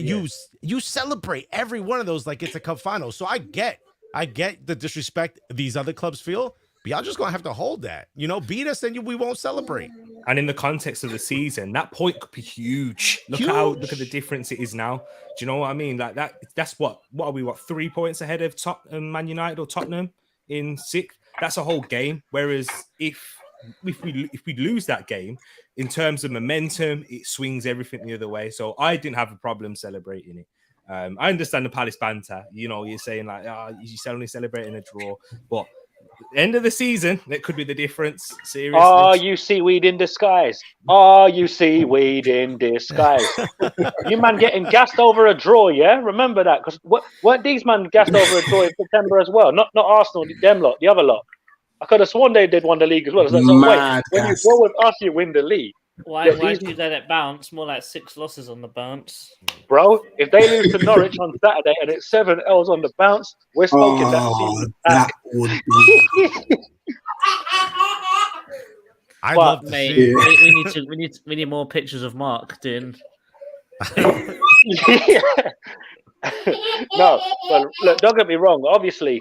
You celebrate every one of those like it's a cup final. So I get the disrespect these other clubs feel, but y'all just gonna have to hold that. You know, beat us and we won't celebrate. And in the context of the season, that point could be huge. Look at the difference it is now. Do you know what I mean? Like that's what are we? 3 points ahead of Man United or Tottenham in 6th? That's a whole game. Whereas if we lose that game, in terms of momentum, it swings everything the other way. So I didn't have a problem celebrating it. I understand the Palace banter. You know, you're saying like, you're only celebrating a draw, but end of the season, that could be the difference. Seriously. Oh, you seaweed in disguise. Oh, you seaweed in disguise. You man getting gassed over a draw, yeah? Remember that, because weren't these man gassed over a draw in September as well? Not Arsenal, them lot, the other lot. I could have sworn they did won the league as well. It's like, so wait, when you go with us, you win the league. Why did you let it bounce? More like 6 losses on the bounce. Bro, if they lose to Norwich on Saturday and it's 7 L's on the bounce, we're smoking that season. That would be. I'd Well, love to Mate, see. we need more pictures of Mark doing. Yeah. No, but look, don't get me wrong. Obviously,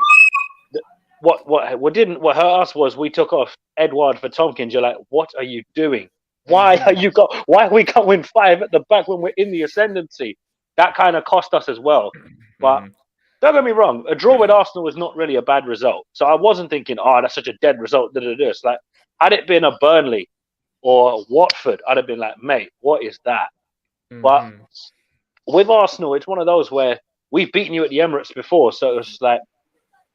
what hurt us was we took off Edouard for Tompkins. You're like, what are you doing? Why are we going 5 at the back when we're in the ascendancy? That kind of cost us as well. But don't get me wrong, a draw with Arsenal was not really a bad result. So I wasn't thinking, oh, that's such a dead result. It's like, had it been a Burnley or Watford, I'd have been like, mate, what is that? But with Arsenal, it's one of those where we've beaten you at the Emirates before, so it's like,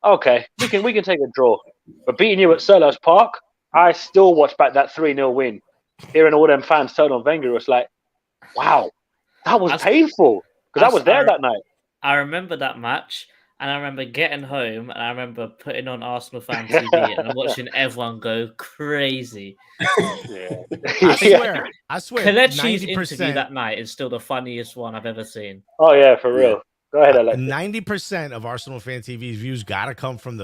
okay, we can take a draw. But beating you at Selhurst Park, I still watch back that 3-0 win. Hearing all them fans turn on Wenger, it's like, wow, that was painful because I was there that night. I remember that match, and I remember getting home, and I remember putting on Arsenal fan TV and watching everyone go crazy. Yeah. I swear, Kelechi's 90%, interview that night is still the funniest one I've ever seen. Oh yeah, for real. Go ahead, Alex. 90% of Arsenal fan TV's views gotta come from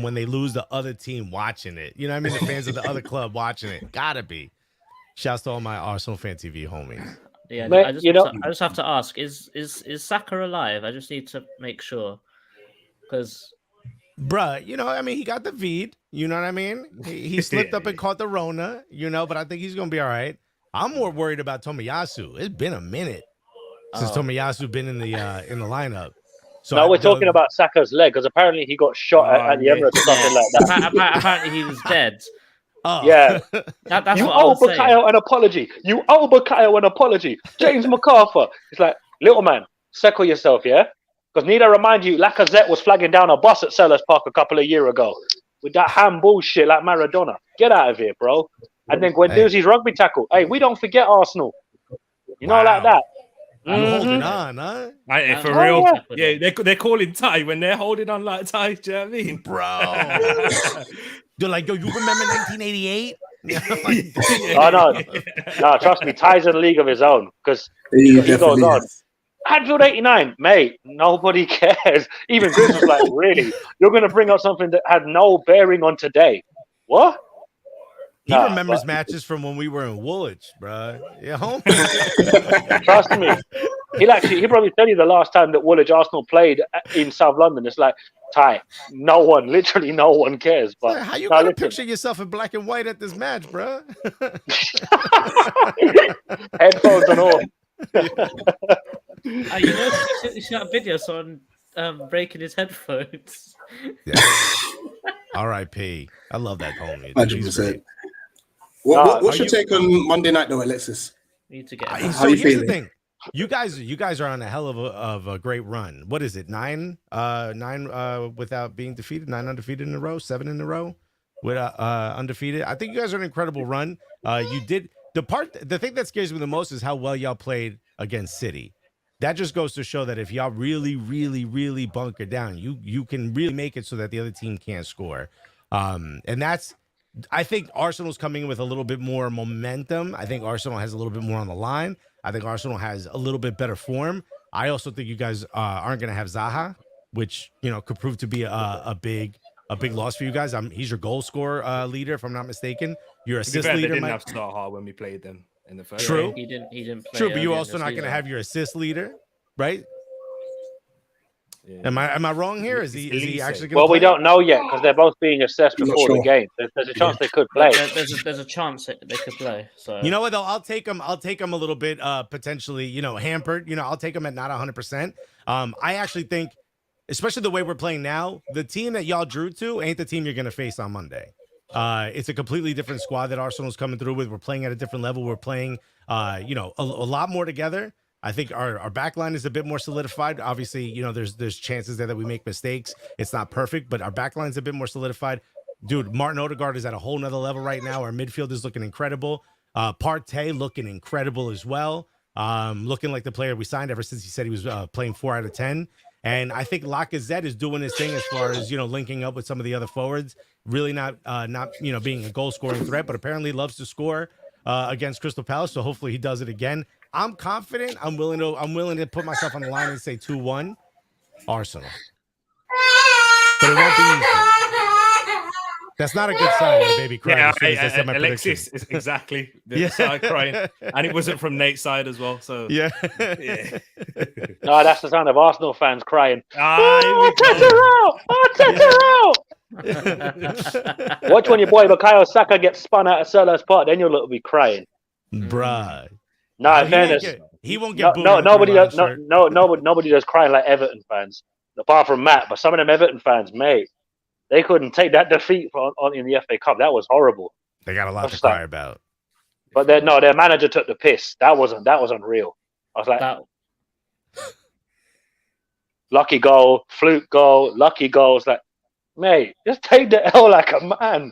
when they lose the other team watching it. You know what I mean? The fans of the other club watching it. Gotta be. Shouts to all my Arsenal fan TV homies. Yeah, But, I just have to ask: is Saka alive? I just need to make sure, because, bruh, you know, I mean, he got the Vid. You know what I mean? He slipped up and caught the Rona. You know, but I think he's gonna be all right. I'm more worried about Tomiyasu. It's been a minute since Tomiyasu been in the lineup. So no, we're talking about Saka's leg because apparently he got shot at the Emirates or something like that. Apparently he was dead. Oh. Yeah. That's you what I owe was saying. Bukayo an apology. You owe Bukayo an apology. James MacArthur. It's like, little man, settle yourself, yeah? Because need I remind you, Lacazette was flagging down a bus at Selhurst Park a couple of years ago with that ham bullshit like Maradona. Get out of here, bro. And then Guendouzi's rugby tackle. Hey, we don't forget Arsenal. You know, like that. You holding on, huh? For real. Yeah, they're calling tie when they're holding on like ties. Do you know what I mean? Bro. They're like, yo, you remember 1988? Oh, no, trust me, Ty's in a league of his own because he goes on. Hadfield 89, mate, nobody cares. Even Chris was like, really? You're going to bring up something that had no bearing on today? What? He remembers matches from when we were in Woolwich, bro. Yeah, home. Trust me. He probably tell you the last time that Woolwich Arsenal played in South London. It's like, Ty, literally no one cares. But how you gonna picture yourself in black and white at this match, bro? Headphones and all. You shot a video on breaking his headphones. Yeah. R.I.P. I love that homie. 100%. What's your take on Monday night, though, Alexis? Need to get. How you feeling? The thing. You guys are on a hell of a great run. What is it? 9 without being defeated, 9 undefeated in a row, 7 in a row with undefeated. I think you guys are an incredible run. You did the thing that scares me the most is how well y'all played against City. That just goes to show that if y'all really, really, really bunker down, you can really make it so that the other team can't score. And that's, I think Arsenal's coming in with a little bit more momentum. I think Arsenal has a little bit more on the line. I think Arsenal has a little bit better form. I also think you guys aren't going to have Zaha, which, you know, could prove to be a big loss for you guys. He's your goal scorer leader, if I'm not mistaken. Your assist leader. They didn't have Zaha when we played them in the first. True. He didn't play. True, but you're also not going to have your assist leader, right? Yeah. Am I wrong here? Is he actually going to play? We don't know yet because they're both being assessed before the game. There's a chance they could play. There's a chance that they could play. So you know what though? I'll take them a little bit potentially, you know, hampered. You know, I'll take them at not 100%. I actually think, especially the way we're playing now, the team that y'all drew to ain't the team you're going to face on Monday. It's a completely different squad that Arsenal's coming through with. We're playing at a different level. We're playing, you know, a lot more together. I think our back line is a bit more solidified. Obviously, you know, there's chances there that we make mistakes. It's not perfect, but our back line's a bit more solidified. Dude, Martin Odegaard is at a whole nother level right now. Our midfield is looking incredible. Partey looking incredible as well. Looking like the player we signed ever since he said he was playing 4 out of 10. And I think Lacazette is doing his thing as far as, you know, linking up with some of the other forwards. Really not you know, being a goal scoring threat, but apparently loves to score against Crystal Palace. So hopefully he does it again. I'm confident. I'm willing to put myself on the line and say 2-1 Arsenal. But it won't be easy. That's not a good sign, my baby crying. Yeah, Alexis is exactly the side crying, and it wasn't from Nate's side as well. So yeah. No, that's the sound of Arsenal fans crying. Watch when your boy Bukayo Saka gets spun out of Selhurst Park, then you'll be crying, bruh. No, in fairness, he won't get booed. Nobody does crying like Everton fans, apart from Matt. But some of them Everton fans, mate, they couldn't take that defeat in the FA Cup. That was horrible. They got a lot to cry about. But their manager took the piss. That was unreal. I was like, Lucky goal, fluke goal, lucky goals. Like, mate, just take the L like a man.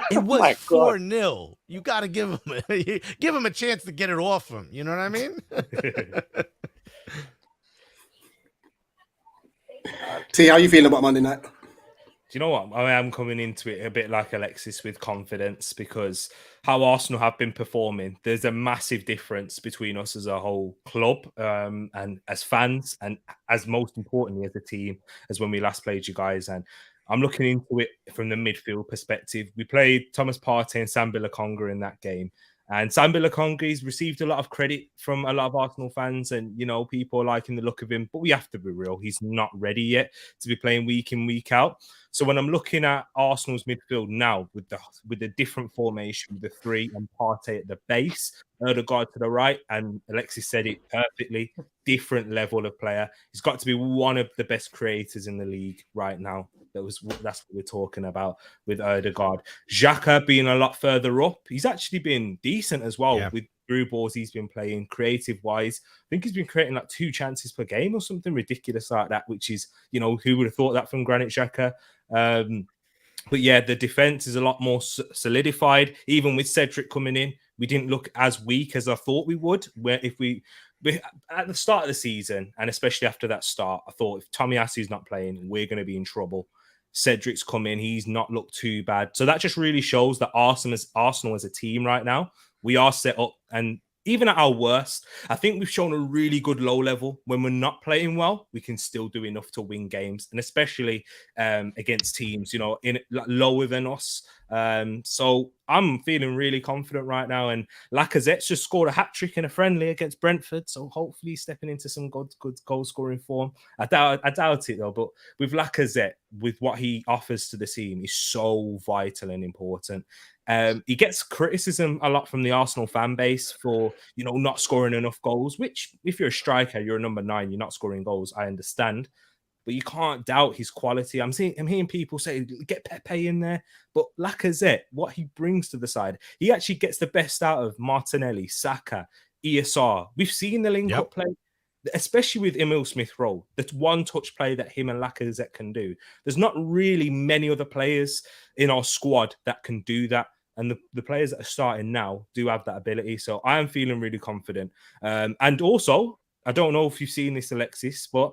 It was My God. 4-0. You got to give him a chance to get it off him. You know what I mean? T, how you feeling about Monday night? Do you know what? I am coming into it a bit like Alexis with confidence because how Arsenal have been performing, there's a massive difference between us as a whole club and as fans and as most importantly as a team as when we last played you guys. And I'm looking into it from the midfield perspective. We played Thomas Partey and Sambi Lokonga in that game. And Sambi Lokonga's received a lot of credit from a lot of Arsenal fans and, you know, people liking the look of him. But we have to be real. He's not ready yet to be playing week in, week out. So when I'm looking at Arsenal's midfield now with the different formation, with the three and Partey at the base, Ødegaard to the right, and Alexis said it perfectly, different level of player. He's got to be one of the best creators in the league right now. That's what we're talking about with Ødegaard. Xhaka being a lot further up. He's actually been decent as well with through balls he's been playing creative-wise. I think he's been creating like 2 chances per game or something ridiculous like that, which is, you know, who would have thought that from Granit Xhaka? But yeah, the defense is a lot more solidified. Even with Cedric coming in, we didn't look as weak as I thought we would. Where if we at the start of the season, and especially after that start, I thought if Tomiyasu's not playing, we're going to be in trouble. Cedric's come in, he's not looked too bad. So that just really shows that Arsenal as a team right now, we are set up. And even at our worst, I think we've shown a really good low level. When we're not playing well, we can still do enough to win games, and especially against teams, you know, lower than us. So I'm feeling really confident right now. And Lacazette's just scored a hat-trick in a friendly against Brentford, so hopefully he's stepping into some good goal-scoring form. I doubt it, though. But with Lacazette, with what he offers to the team, is so vital and important. He gets criticism a lot from the Arsenal fan base for, you know, not scoring enough goals, which if you're a striker, you're a number 9, you're not scoring goals, I understand. But you can't doubt his quality. I'm hearing people say, get Pepe in there. But Lacazette, what he brings to the side, he actually gets the best out of Martinelli, Saka, ESR. We've seen the link-up play, especially with Emil Smith-Rowe. That's one-touch play that him and Lacazette can do. There's not really many other players in our squad that can do that. And the players that are starting now do have that ability. So I am feeling really confident. And also, I don't know if you've seen this, Alexis, but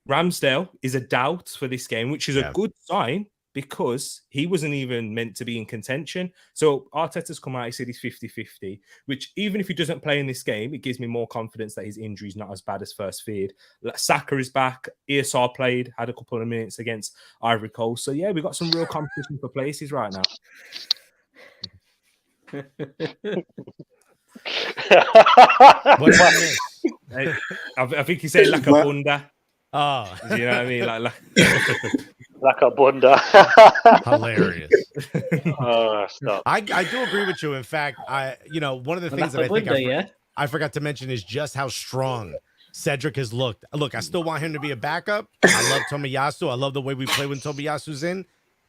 Ramsdale is a doubt for this game, which is a good sign because he wasn't even meant to be in contention. So Arteta's come out, he said he's 50-50, which even if he doesn't play in this game, it gives me more confidence that his injury is not as bad as first feared. Saka is back. ESR played, had a couple of minutes against Ivory Coast. So yeah, we've got some real competition for places right now. What did I miss? I think he said like a bunda. Oh, you know what I mean? Like a bunda. Hilarious. Stop. I do agree with you. In fact, one of the things that I think I forgot to mention is just how strong Cedric has looked. Look, I still want him to be a backup. I love Tomiyasu. I love the way we play when Tomiyasu's in.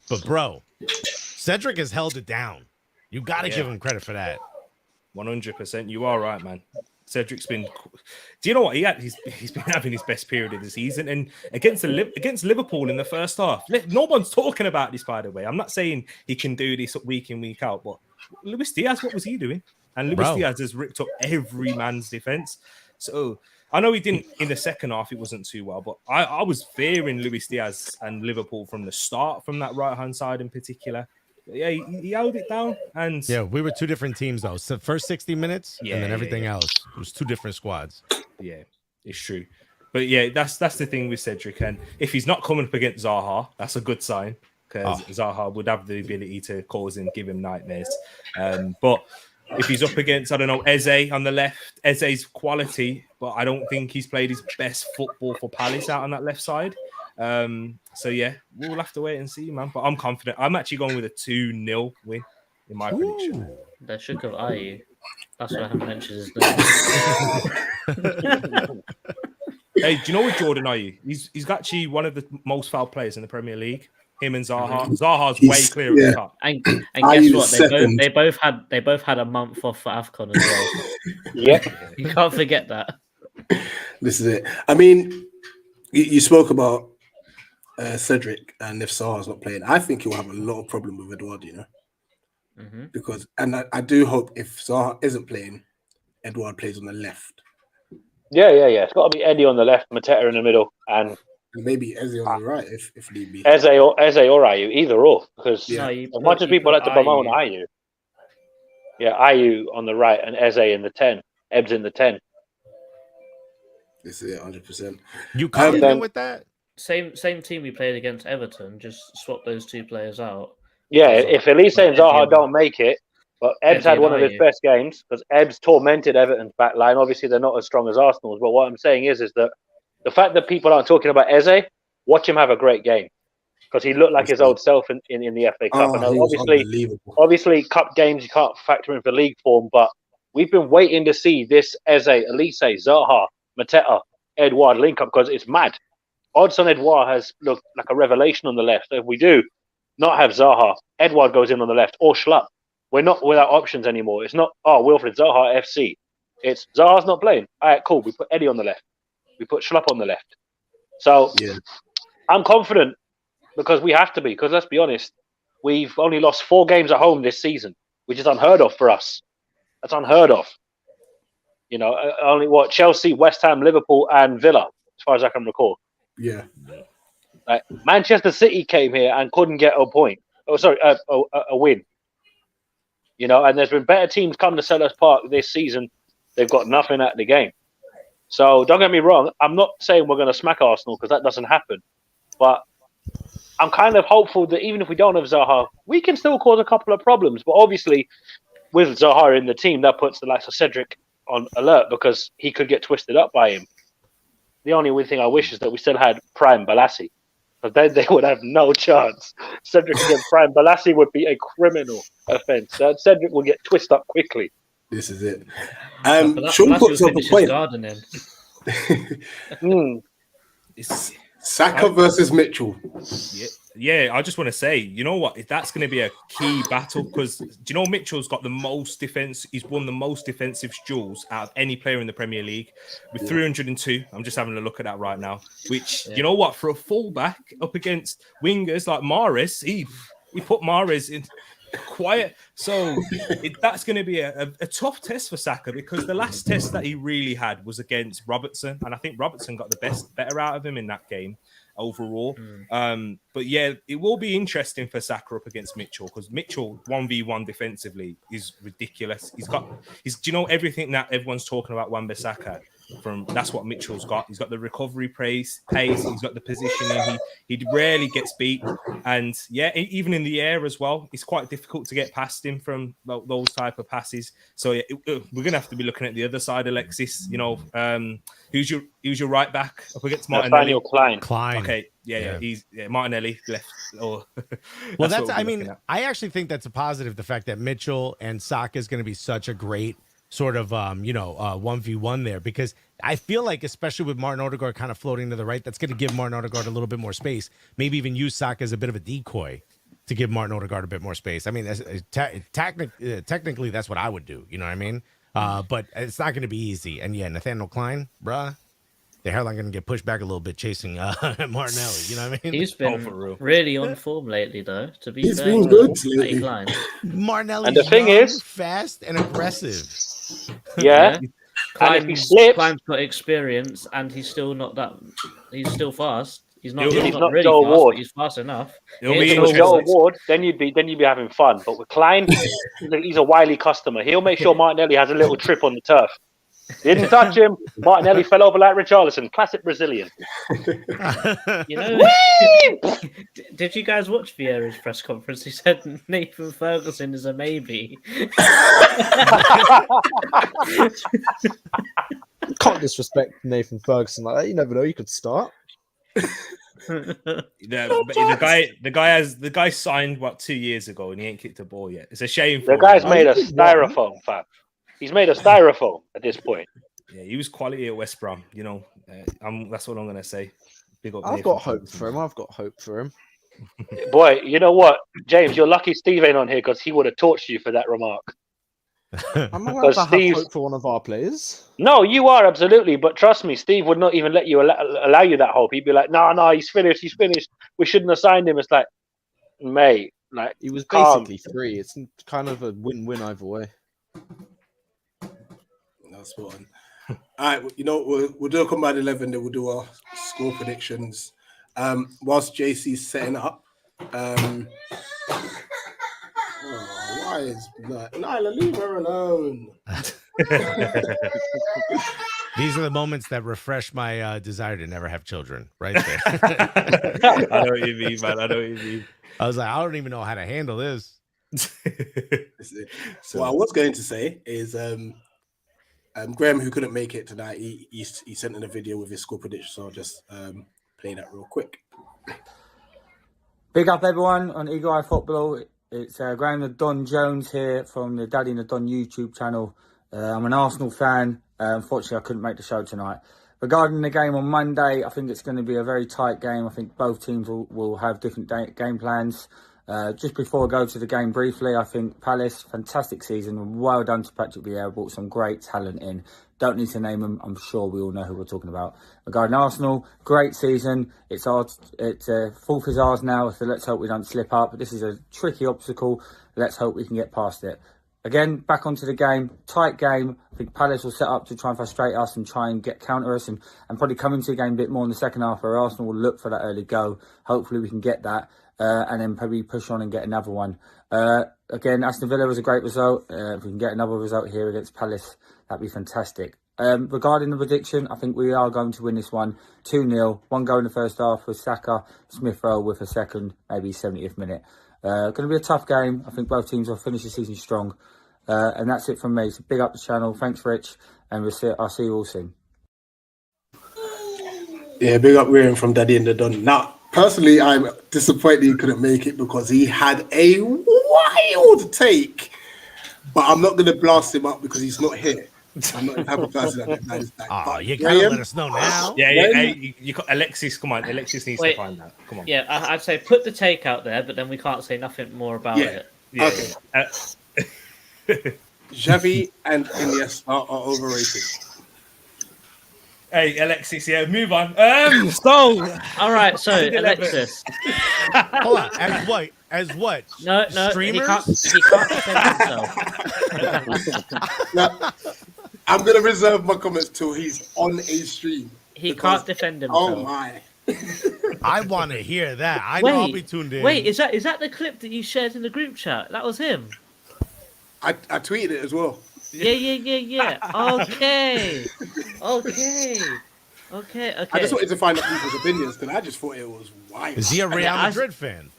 But bro, Cedric has held it down. You got to give him credit for that. 100%. You are right, man. Cedric's been. Do you know what he's been having his best period of the season, and against Liverpool in the first half. No one's talking about this, by the way. I'm not saying he can do this week in, week out, but Luis Diaz, what was he doing? And Luis Diaz has ripped up every man's defense. So I know he didn't in the second half. It wasn't too well, but I was fearing Luis Diaz and Liverpool from the start, from that right hand side in particular. Yeah, he held it down, and we were 2 different teams though. So first 60 minutes, and then everything else. It was 2 different squads. Yeah, it's true. But yeah, that's the thing with Cedric, and if he's not coming up against Zaha, that's a good sign because Zaha would have the ability to cause him, give him nightmares. But if he's up against, I don't know, Eze on the left, Eze's quality, but I don't think he's played his best football for Palace out on that left side. So yeah, we'll have to wait and see, man. But I'm confident. I'm actually going with a 2-0 win in my prediction. That should have IU. That's why I haven't mentioned his name. Hey, do you know what Jordan Ayew? He's actually one of the most fouled players in the Premier League. Him and Zaha. Zaha's way clear of the top. And guess what? They both had a month off for AFCON as well. Yeah, you can't forget that. This is it. I mean, you spoke about Cedric, and if Saha's not playing, I think he'll have a lot of problem with Edouard, because, and I do hope if Zaha isn't playing, Edouard plays on the left. Yeah. It's got to be Eddie on the left, Mateta in the middle, and maybe Eze on the right if need be. Eze or Ayew, either or. Because as much as people like to bemoan Ayew, Ayew on the right and Eze in the 10, Ebbs in the 10. This is it, 100%. You confident with that? Same team we played against Everton. Just swap those two players out. Yeah, if Elise and Zaha don't make it, but Ebbs had one of his best games because Ebbs tormented Everton's back line. Obviously, they're not as strong as Arsenal's, but what I'm saying is that the fact that people aren't talking about Eze, watch him have a great game because he looked like his old self in the FA Cup. And obviously, cup games you can't factor in for league form, but we've been waiting to see this Eze, Elise, Zaha, Mateta, Edouard link up because it's mad. Odds on Edouard has looked like a revelation on the left. So if we do not have Zaha, Edouard goes in on the left or Schlupp. We're not without options anymore. It's not, Wilfred Zaha FC. It's Zaha's not playing. All right, cool. We put Eddie on the left. We put Schlupp on the left. So I'm confident because we have to be. Because let's be honest, we've only lost 4 games at home this season, which is unheard of for us. That's unheard of. Only Chelsea, West Ham, Liverpool, and Villa, as far as I can recall. Yeah. Manchester City came here and couldn't get a point. A win. And there's been better teams come to Selhurst Park this season. They've got nothing out of the game. So don't get me wrong. I'm not saying we're going to smack Arsenal because that doesn't happen. But I'm kind of hopeful that even if we don't have Zaha, we can still cause a couple of problems. But obviously, with Zaha in the team, that puts the likes of Cedric on alert because he could get twisted up by him. The only thing I wish is that we still had Prime Balassi. But then they would have no chance. Cedric against Prime Balassi would be a criminal offence. Cedric will get twisted up quickly. This is it. Sean puts up a point. Saka versus Mitchell. Yeah, I just want to say, you know what? That's going to be a key battle because do you know Mitchell's got the most defense? He's won the most defensive duels out of any player in the Premier League with 302. I'm just having a look at that right now. Which you know what? For a fullback up against wingers like Mahrez, he put Mahrez in quiet. So that's going to be a tough test for Saka because the last test that he really had was against Robertson, and I think Robertson got the better out of him in that game overall. But yeah, it will be interesting for Saka up against Mitchell because Mitchell 1v1 defensively is ridiculous. Do you know everything that everyone's talking about Wan-Bissaka? That's what Mitchell's got. He's got the recovery pace. He's got the positioning. He rarely gets beat, and even in the air as well, it's quite difficult to get past him from those type of passes. So we're gonna have to be looking at the other side, Alexis. Who's your right back up against Martinelli? Klein. Okay, he's Martinelli left. Well, that's. I mean, I actually think that's a positive. The fact that Mitchell and Saka is going to be such a great sort of 1v1 there because I feel like especially with Martin Odegaard kind of floating to the right, that's going to give Martin Odegaard a little bit more space. Maybe even use Saka as a bit of a decoy to give Martin Odegaard a bit more space. I mean, technically that's what I would do. You know what I mean? But it's not going to be easy. And Nathaniel Klein, bruh, the hairline going to get pushed back a little bit chasing Martinelli. You know what I mean? He's been really on form lately, though. To be fair, been good Martinelli, and the thing is, fast and aggressive. Yeah. And if he slips, Klein's got experience, and he's still not that. He's still fast. He's not not really Joe fast, Ward. but he's fast enough. if it was Joe Ward, then you'd be having fun. But with Klein, he's a wily customer. He'll make sure Martinelli has a little trip on the turf. Didn't touch him. Martinelli fell over like Richarlison. Classic Brazilian. Did you guys watch Vieira's press conference? He said Nathan Ferguson is a maybe. Can't disrespect Nathan Ferguson like that. You never know. You could start. The guy signed 2 years ago and he ain't kicked a ball yet. It's a shame. The guy's made a styrofoam, fam. He's made a styrofoam at this point. Yeah, he was quality at West Brom. That's what I'm gonna say. Big up. I've got hope for him. Boy, you know what, James? You're lucky Steve ain't on here because he would have torched you for that remark. I'm allowed Because to have Steve's- hope for one of our players. No, you are absolutely, but trust me, Steve would not even let you allow you that hope. He'd be like, "No, he's finished. We shouldn't have signed him." It's like, mate, like He was calm. basically free. It's kind of a win-win either way. That's spot on. All right, you know, we'll do a combined 11, then we'll do our score predictions. Whilst JC's setting up, why is Nyla, leave her alone? These are the moments that refresh my desire to never have children, right there. I know what you mean, man. I know what you mean. I was like, I don't even know how to handle this. So what I was going to say is Graham, who couldn't make it tonight, he sent in a video with his score prediction, so I'll just play that real quick. Big up everyone on Eagle Eye Football. It's Graham the Don Jones here from the Daddy and the Don YouTube channel. I'm an Arsenal fan. Unfortunately, I couldn't make the show tonight. Regarding the game on Monday, I think it's going to be a very tight game. I think both teams will have different game plans. Just before I go to the game briefly, I think Palace, fantastic season. Well done to Patrick Vieira, brought some great talent in. Don't need to name them. I'm sure we all know who we're talking about. Regarding Arsenal, great season. It's fourth is ours now, so let's hope we don't slip up. This is a tricky obstacle. Let's hope we can get past it. Again, back onto the game, tight game. I think Palace will set up to try and frustrate us and try and get counter us and probably come into the game a bit more in the second half, where Arsenal will look for that early goal. Hopefully we can get that and then probably push on and get another one. Again, Aston Villa was a great result. If we can get another result here against Palace, that'd be fantastic. Regarding the prediction, I think we are going to win this one 2-0. One goal in the first half with Saka, Smith Rowe with a second, maybe 70th minute. Going to be a tough game. I think both teams will finish the season strong. And that's it from me. So big up the channel. Thanks, Rich. And I'll see you all soon. Yeah, big up Ryan from Daddy and the Don. Now, personally, I'm disappointed he couldn't make it because he had a wild take. But I'm not going to blast him up because he's not here. I'm not the type of person that is back. Oh, you gotta let us know now. Yeah. Hey, Alexis, come on. Alexis needs to find that. Come on. Yeah, I'd say put the take out there, but then we can't say nothing more about it. Yeah. Okay. Xavi and Iniesta are overrated. Hey, Alexis, move on. All right, so Alexis. Hold on. As what? No, Streamers? he can't defend himself. Now, I'm going to reserve my comments till he's on a stream. He can't defend himself. Oh, my. I want to hear that. I'll be tuned in. Wait, is that the clip that you shared in the group chat? That was him. I tweeted it as well. Yeah. Okay. I just wanted to find out people's opinions because I just thought it was wild. Is he a Real Madrid fan?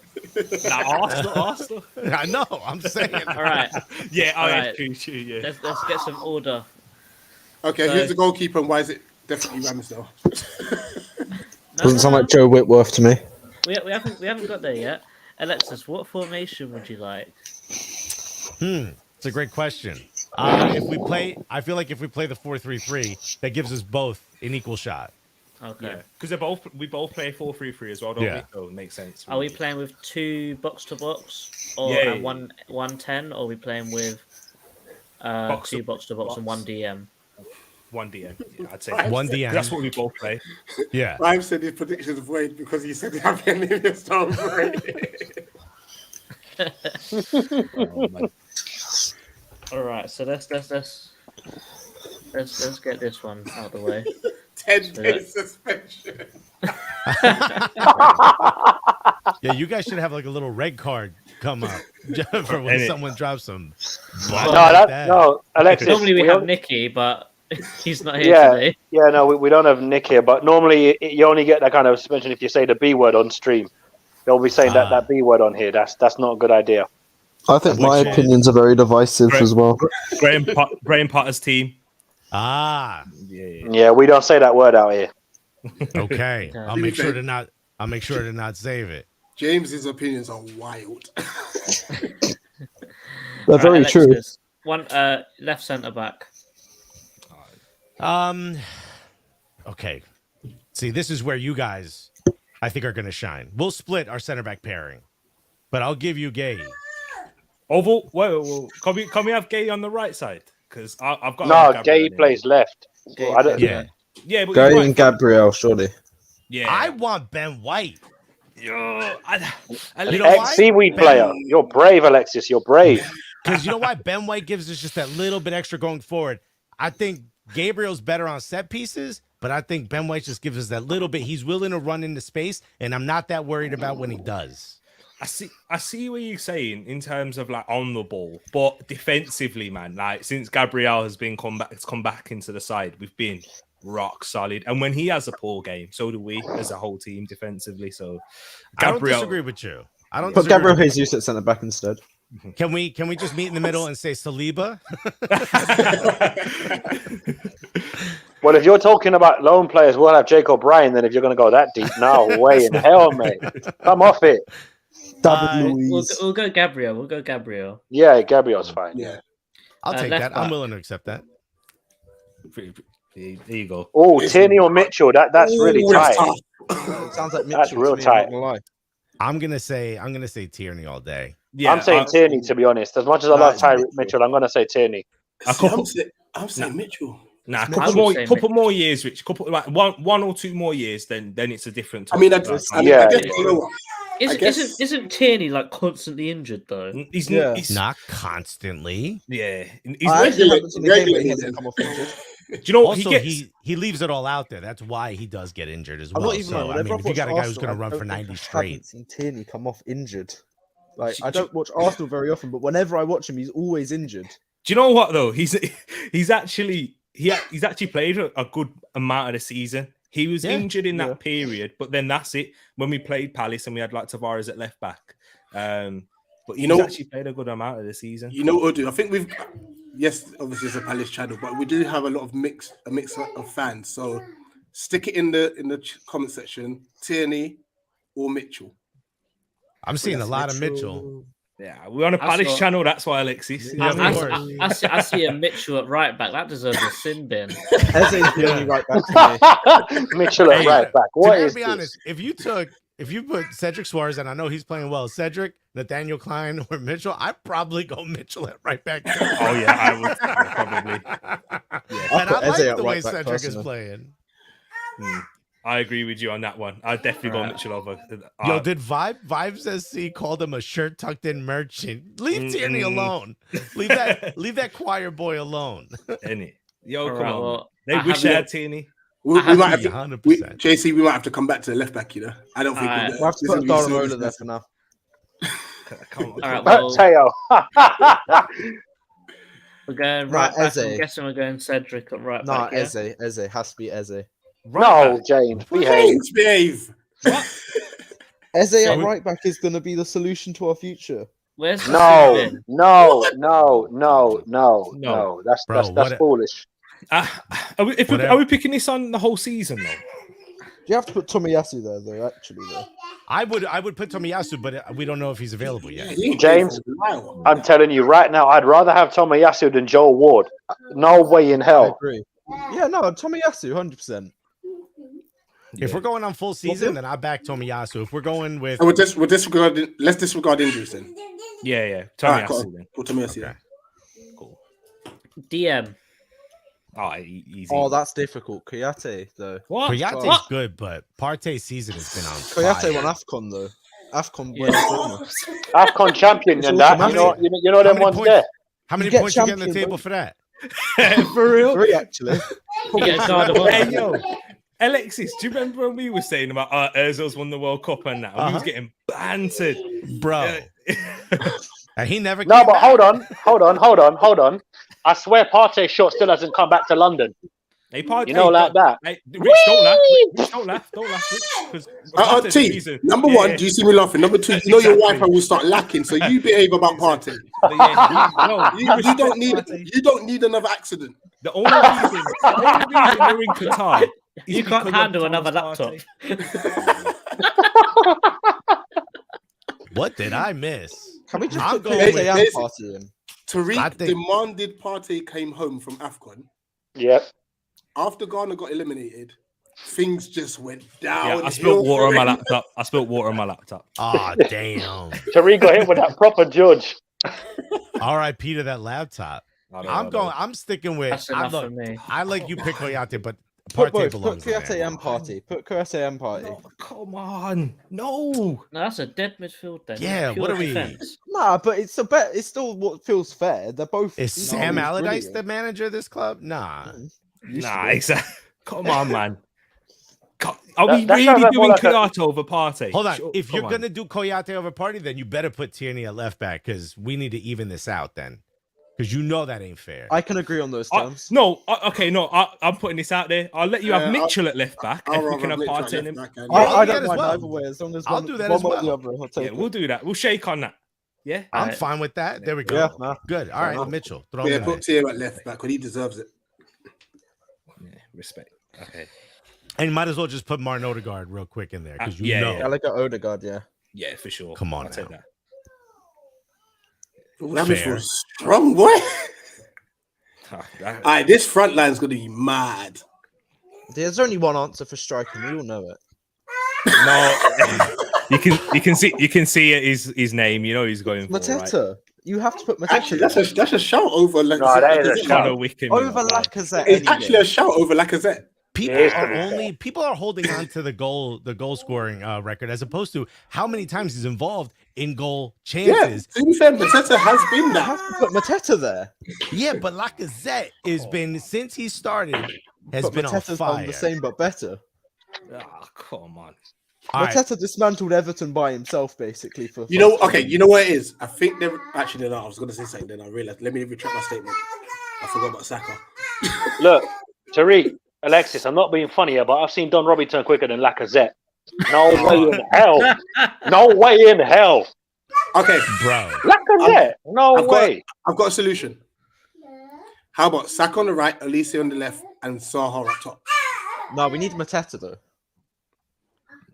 Arsenal. I know. I'm saying. All right. Yeah. All right. True. Yeah. Let's get some order. Okay, So- who's the goalkeeper and why is it definitely Ramsdale? Doesn't sound like Joe Whitworth to me. We haven't got there yet. Alexis, what formation would you like? It's a great question. If we play, I feel like if we play the 4-3-3, that gives us both an equal shot. Okay. Because we both play 4-3-3 as well, don't Yeah. we? So it makes sense. Are we playing with 2 box to box, or Yeah. and 1-10, or are we playing with 2 box to box and 1 DM? 1 DM? Yeah, I'd say 1 DM. That's what we both play. Yeah. I've said his predictions void because he said Xavi and Iniesta are overrated. Oh, man. All right, so let's get this one out of the way. 10-day suspension. Yeah, you guys should have like a little red card come up for when someone drops some. No, Alexis. Normally we have don't- Nicky, but he's not here today. Yeah, no, we don't have Nick here, but normally you only get that kind of suspension if you say the B word on stream. They'll be saying that B word on here. That's not a good idea. I think my opinions are very divisive as well. Graham Potter's team. Ah, Yeah, we don't say that word out here. okay. I'll make sure to not save it. James's opinions are wild. They're very Alexis, true. One left centre back. Okay. See, this is where you guys, I think, are going to shine. We'll split our center back pairing, but I'll give you Gay. Oval. Whoa. Can we have Gay on the right side? Because I've got No, Gay plays left. Gay I don't. Yeah. Yeah, but Gay and Gabriel, surely. Yeah, I want Ben White. Yo, You know why? Ex-Seaweed player. You're brave, Alexis. You're brave. Because you know why? Ben White gives us just that little bit extra going forward. I think Gabriel's better on set pieces, but I think Ben White just gives us that little bit. He's willing to run into space, and I'm not that worried about when he does. I see what you're saying in terms of like on the ball, but defensively, man, like since Gabriel has come back into the side, we've been rock solid. And when he has a poor game, so do we as a whole team defensively. So I don't disagree with you. I don't. Put Gabriel Jesus at centre back instead. Can we just meet in the middle and say Saliba? Well, if you're talking about lone players, we'll have Jake O'Brien. Then, if you're going to go that deep, no way in hell, mate. Come off it. We'll go Gabriel. We'll go Gabriel. Yeah, Gabriel's fine. Yeah. I'll take left that. I'm back. willing to accept that. There you go. Oh, Tierney or Mitchell? That's really tight. It sounds like Mitchell. That's real to me, tight. I'm not gonna lie. I'm gonna say Tierney all day. Yeah, I'm saying Tierney, to be honest. As much as I love Tyreek Mitchell, I'm going to say Tierney. I'm saying Mitchell. Nah, I would say couple more years, Rich. Like one or two more years, then it's a different. I mean, I guess, you know what? Isn't Tierney like constantly injured though? He's Not constantly. Yeah, I actually haven't seen the game, but he hasn't come off injured. Do you know what Also, he leaves it all out there. That's why he does get injured as I'm well. not even So, like, I mean, if you got a guy who's Arsenal, going to run I for don't 90 think I straight, haven't seen Tierney come off injured. Like, I don't watch Arsenal very often, but whenever I watch him, he's always injured. Do you know what though? He's actually played a good amount of the season. He was injured in that period, but then that's it. When we played Palace and we had like Tavares at left back, but he's actually played a good amount of the season. You know what, I think obviously it's a Palace channel, but we do have a lot of mix of fans. So stick it in the comment section. Tierney or Mitchell. I'm seeing a lot of Mitchell. Yeah, we're on a Palace channel. That's why, Alexis. I see a Mitchell at right back. That deserves a sin bin. Eze's the only right back for me. Mitchell at right back. What is be this? honest, if you put Cedric Suarez, and I know he's playing well, Cedric, Nathaniel Klein, or Mitchell, I'd probably go Mitchell at right back. Oh yeah, I would probably. Yeah. And I like the way right back Cedric personally. is playing. I agree with you on that one. I'd definitely go Mitchell over. Yo, did Vibes SC called him a shirt tucked in merchant? Leave Tierney alone. Leave that choir boy alone. Yo, come Right, on. well, They wish they had Tierney. We might have to, 100%. JC, we might have to come back to the left back. You know, I don't think We'll have to put Darren there for now. Come on. All right, well, Teo. we're going Right, right back. Eze. I'm guessing we're going Cedric at right No, back. Yeah? Eze has to be Eze. No, James, behave. behave. Eze at right back is going to be the solution to our future. Where's the No, sin bin? no. That's foolish. Are we picking this on the whole season though? You have to put Tomiyasu there, though. Actually, though. I would put Tomiyasu, but we don't know if he's available yet. James, I'm telling you right now, I'd rather have Tomiyasu than Joel Ward. No way in I hell. agree. Yeah, no, Tomiyasu, 100%. If we're going on full season, then I back Tomiyasu. If we're going with, let's disregard injuries then. Yeah. All right, Tomiyasu then. Put Tomiyasu. Okay. Cool. DM. Oh, easy. Oh, that's difficult. Koyate, though. What? Koyate's good, but Partey's season has been on Koyate fire. won AFCON, though. AFCON Yeah. AFCON champion It's and that. automatic. You know them ones there. How many You get points you get on the champion, table for that? For real? 3, actually. You get a guard of Hey, honor. yo. Alexis, do you remember when we were saying about Ozil's won the World Cup and that? He was getting bantered. Bro. And he never No, came but back. hold on. I swear Partey's shot still hasn't come back to London. Hey, Partey, You know, like that. Hey, Rich, don't laugh. Rich, don't laugh, Rich. Because T, number one, do you see me laughing? Number two, you know your Wi-Fi will start lacking, so you behave about Partey. You don't need another accident. The only reason you're in Qatar, is You can't because of handle Thomas another laptop. Partey. What did I miss? Can we just I'm put going Koyate with- and Partey in? Tariq demanded Partey came home from AFCON. Yep. After Ghana got eliminated, things just went down. Yeah, I spilled water on my laptop. Ah, damn. Tariq got hit with that proper judge. R.I.P. to that laptop. I'm sticking with. That's enough for me. I like you pick Koyate, but Put Partey both. Put belongs in Koyate there. and Party. Put Koyate and Party. Oh, come on. No. No, that's a dead midfield then. Yeah, Pure what are we- defense. Nah, but it's still what feels fair. They're both. Is Sam Allardyce the manager of this club? Nah. Nah, exactly. Come on, man. Are we That really sounds like more doing like a- Koyate over Partey? Hold on. Sure, If come you're on. gonna do Koyate over Partey, then you better put Tierney at left back because we need to even this out then. Because you know that ain't fair. I can agree on those terms. I'm putting this out there. I'll let you have Mitchell at left back I'll if we can have rather Mitchell at Partey in left him. back and- I I'll do don't that as mind well. either way as long as I'll one, do that one as way or well. the other. I'll take Yeah, it. we'll do that. We'll shake on that. Yeah. I'm Alright. fine with that. There we go. Yeah, nah. Good. All right, enough. Mitchell. Throw Yeah, him in put Tier at left back because he deserves it. Yeah, respect. Okay. And you might as well just put Martin Odegaard real quick in there because you yeah, know. I like Odegaard, yeah. Yeah, for sure. Come on I'll take now. that. That Fair. was strong, boy. Ah, All right, this front line's going to be mad. There's only one answer for striking. We all know it. No, you can see it, his name. You know he's going for Mateta. right? You have to put Mateta. Actually, that's a shout over. No, that is a Lacazette. shout. Connor Wickham. over you know, like- Lacazette. It's any actually a day. shout over Lacazette. People are holding on to the goal scoring record as opposed to how many times he's involved in goal Yeah, chances. to be fair, Mateta has been You that. have to put Mateta there. Yeah, but Lacazette has been since he started has But been on Mateta's fire. done the same but better. Ah, come on. All right. Mateta dismantled Everton by himself, basically. For You know, okay, you know what it is? I think they're actually no, I was going to say something, then I realized. Let me retract my statement. I forgot about Saka. Look, Tariq, Alexis, I'm not being funny here, but I've seen Don Robbie turn quicker than Lacazette. No way in hell. No way in hell. Okay, Bro. Lacazette. No way. I've got a solution. How about Saka on the right, Elise on the left, and Zaha up top? No, we need Mateta though.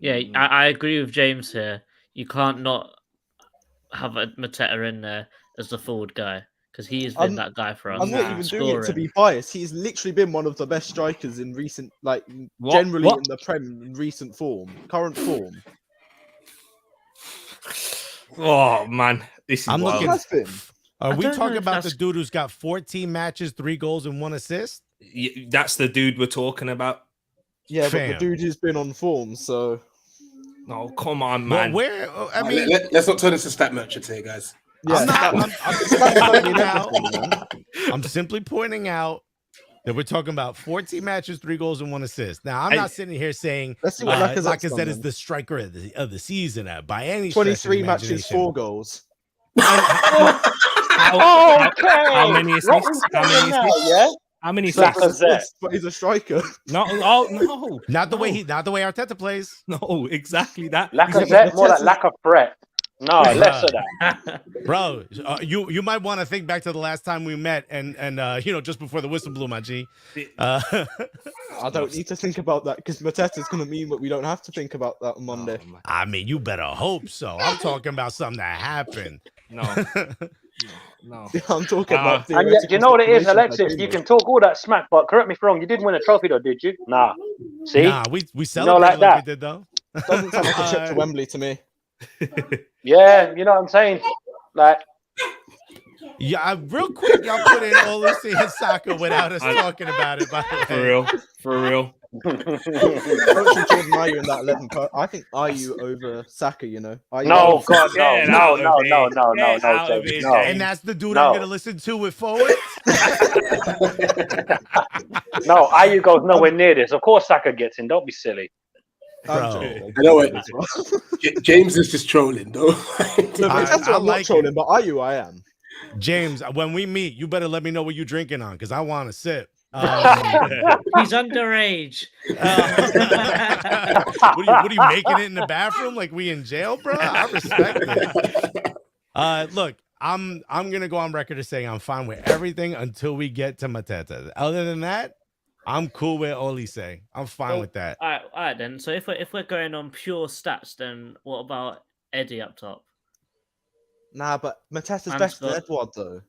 Yeah, I agree with James here. You can't not have a Mateta in there as the forward guy because he's been that guy for us. I'm not even doing it to be biased. He's literally been one of the best strikers in recent, generally in the Prem in recent form, current form. Oh man, this is I'm wild. He has been. Are I we don't know talking if about the that's- dude who's got 14 matches, 3 goals, and 1 assist? That's the dude we're talking about. Yeah, but Fam. the dude has been on form, so No, come on, Well, man. where? I Right, mean, let's not turn this to stat merchants here, guys. yeah. I'm simply pointing out. I'm simply pointing out that we're talking about 14 matches, 3 goals, and 1 assist. Now, I'm not sitting here saying Let's see what Lacazette's Lacazette done, is then. the striker of the season by any stretch of 23 matches, imagination. 4 goals. How many assists? How many assists? Yeah. How many Lacazette. assists? But he's a striker. No, oh no, Not the way Arteta plays. no, exactly that. Lacazette, more like lack of threat. No, less of that. Bro, you might want to think back to the last time we met and just before the whistle blew, my G. I don't need to think about that because Mateta's going to mean that we don't have to think about that on Monday. Oh, man. I mean, you better hope so. I'm talking about something that happened. No, no. I'm talking about. And yet, you know what it is, theoretical Alexis? speculation You by can talk all that smack, but correct me if I'm wrong. You didn't win a trophy, though, did you? Nah. See? Nah, we celebrated like like that. we did though. Bruno. Doesn't sound like a trip to Wembley to me. Yeah, you know what I'm saying? Like, Yeah, real quick, y'all put in Olusi and Saka without us talking about it. By the way. For real. Don't see Jordan Ayew in that 11. I think Ayew over Saka. You know. Ayew no, over- God, Get no, out no, of no, it. no, no, Get no, out of James, it, no. James. And that's the dude No. I'm gonna listen to with forward. No, Ayew goes nowhere near this. Of course, Saka gets in. Don't be silly. I'm Bro. joking. I know it. James is just trolling, though. No, but that's I what I'm like not trolling, but Ayew, I am. James, when we meet, you better let me know what you're drinking on because I want to sip. He's underage. What are you making it in the bathroom like we in jail, bro? I respect it. Look, I'm gonna go on record as saying I'm fine with everything until we get to Mateta. Other than that, I'm cool with Olise. I'm fine with that. All right then. So if we're going on pure stats, then what about Eddie up top? Nah, but Mateta's I'm better than Scott. Edward, though.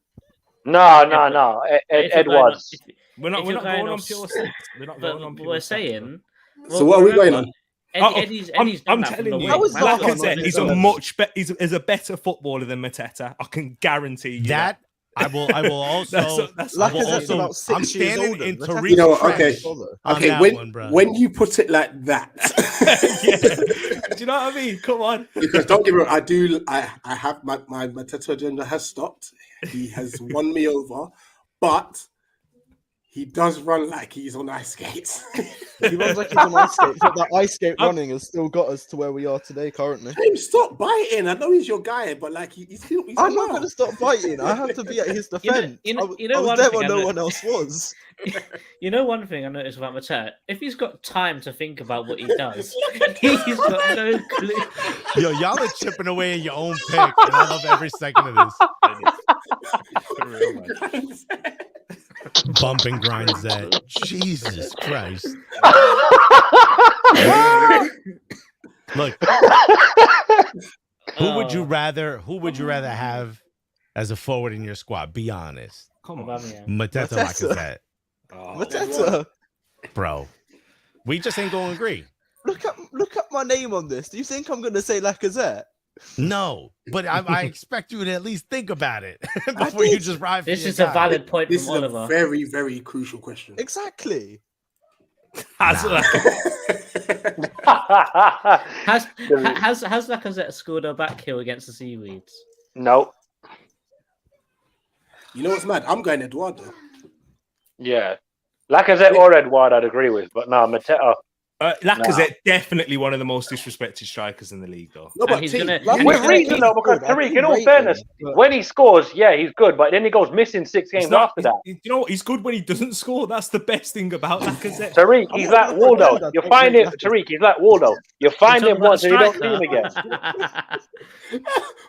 No. If you're going on- Edwards. We're not if you're going on off- pure stats. We're not going on But pure we're stats, saying. So what are we going on? Eddie's done I'm that from telling the you, How is wing. Zaha Lacazette is a much better. Is a better footballer than Mateta. I can guarantee you That I will also. that's I will Lacazette's also. about 6 I'm years standing older. in Mateta's Tariq's You know what, trench okay. on Okay, that one, bro. when you put it like that, Do you know what I mean? Come on. because don't get me wrong, I have my Mateta agenda has stopped. He has won me over, but he does run like he's on ice skates. He runs like he's on ice skates, but that ice skate running has still got us to where we are today currently. James, stop biting. I know he's your guy, but like he's I'm not going to stop biting. I have to be at his defense. You know I was one there thing when I no know- one else was. You know one thing I noticed about Mateta? If he's got time to think about what he does, he's got no clue. Yo, y'all are chipping away at your own pick, and I love every second of this. For real, man. Bump and grind that. Jesus Christ. Look, who would you rather have as a forward in your squad? Be honest. Come on. Mateta or Lacazette? Mateta. Bro. We just ain't gonna agree. Look up my name on this. Do you think I'm going to say Lacazette? No, but I expect you to at least think about it before you just ride for This your is a guy. valid point This from is a Oliver. very, very crucial question. Exactly. Has Lacazette scored a back heel against the Seaweeds? No. You know what's mad? I'm going Eduardo. Yeah. Lacazette or Edouard, I'd agree with, but no, Mateta. Lacazette, definitely one of the most disrespected strikers in the league, though. No, but he's T, gonna- like, With reason, though, because Tariq, in all fairness, when he scores, yeah, he's good, but then he goes missing 6 games after that. You know what? He's good when he doesn't score. That's the best thing about Lacazette. Tariq, he's like Waldo. You find him, Tariq, he's like Waldo. You find him once and you don't see him again.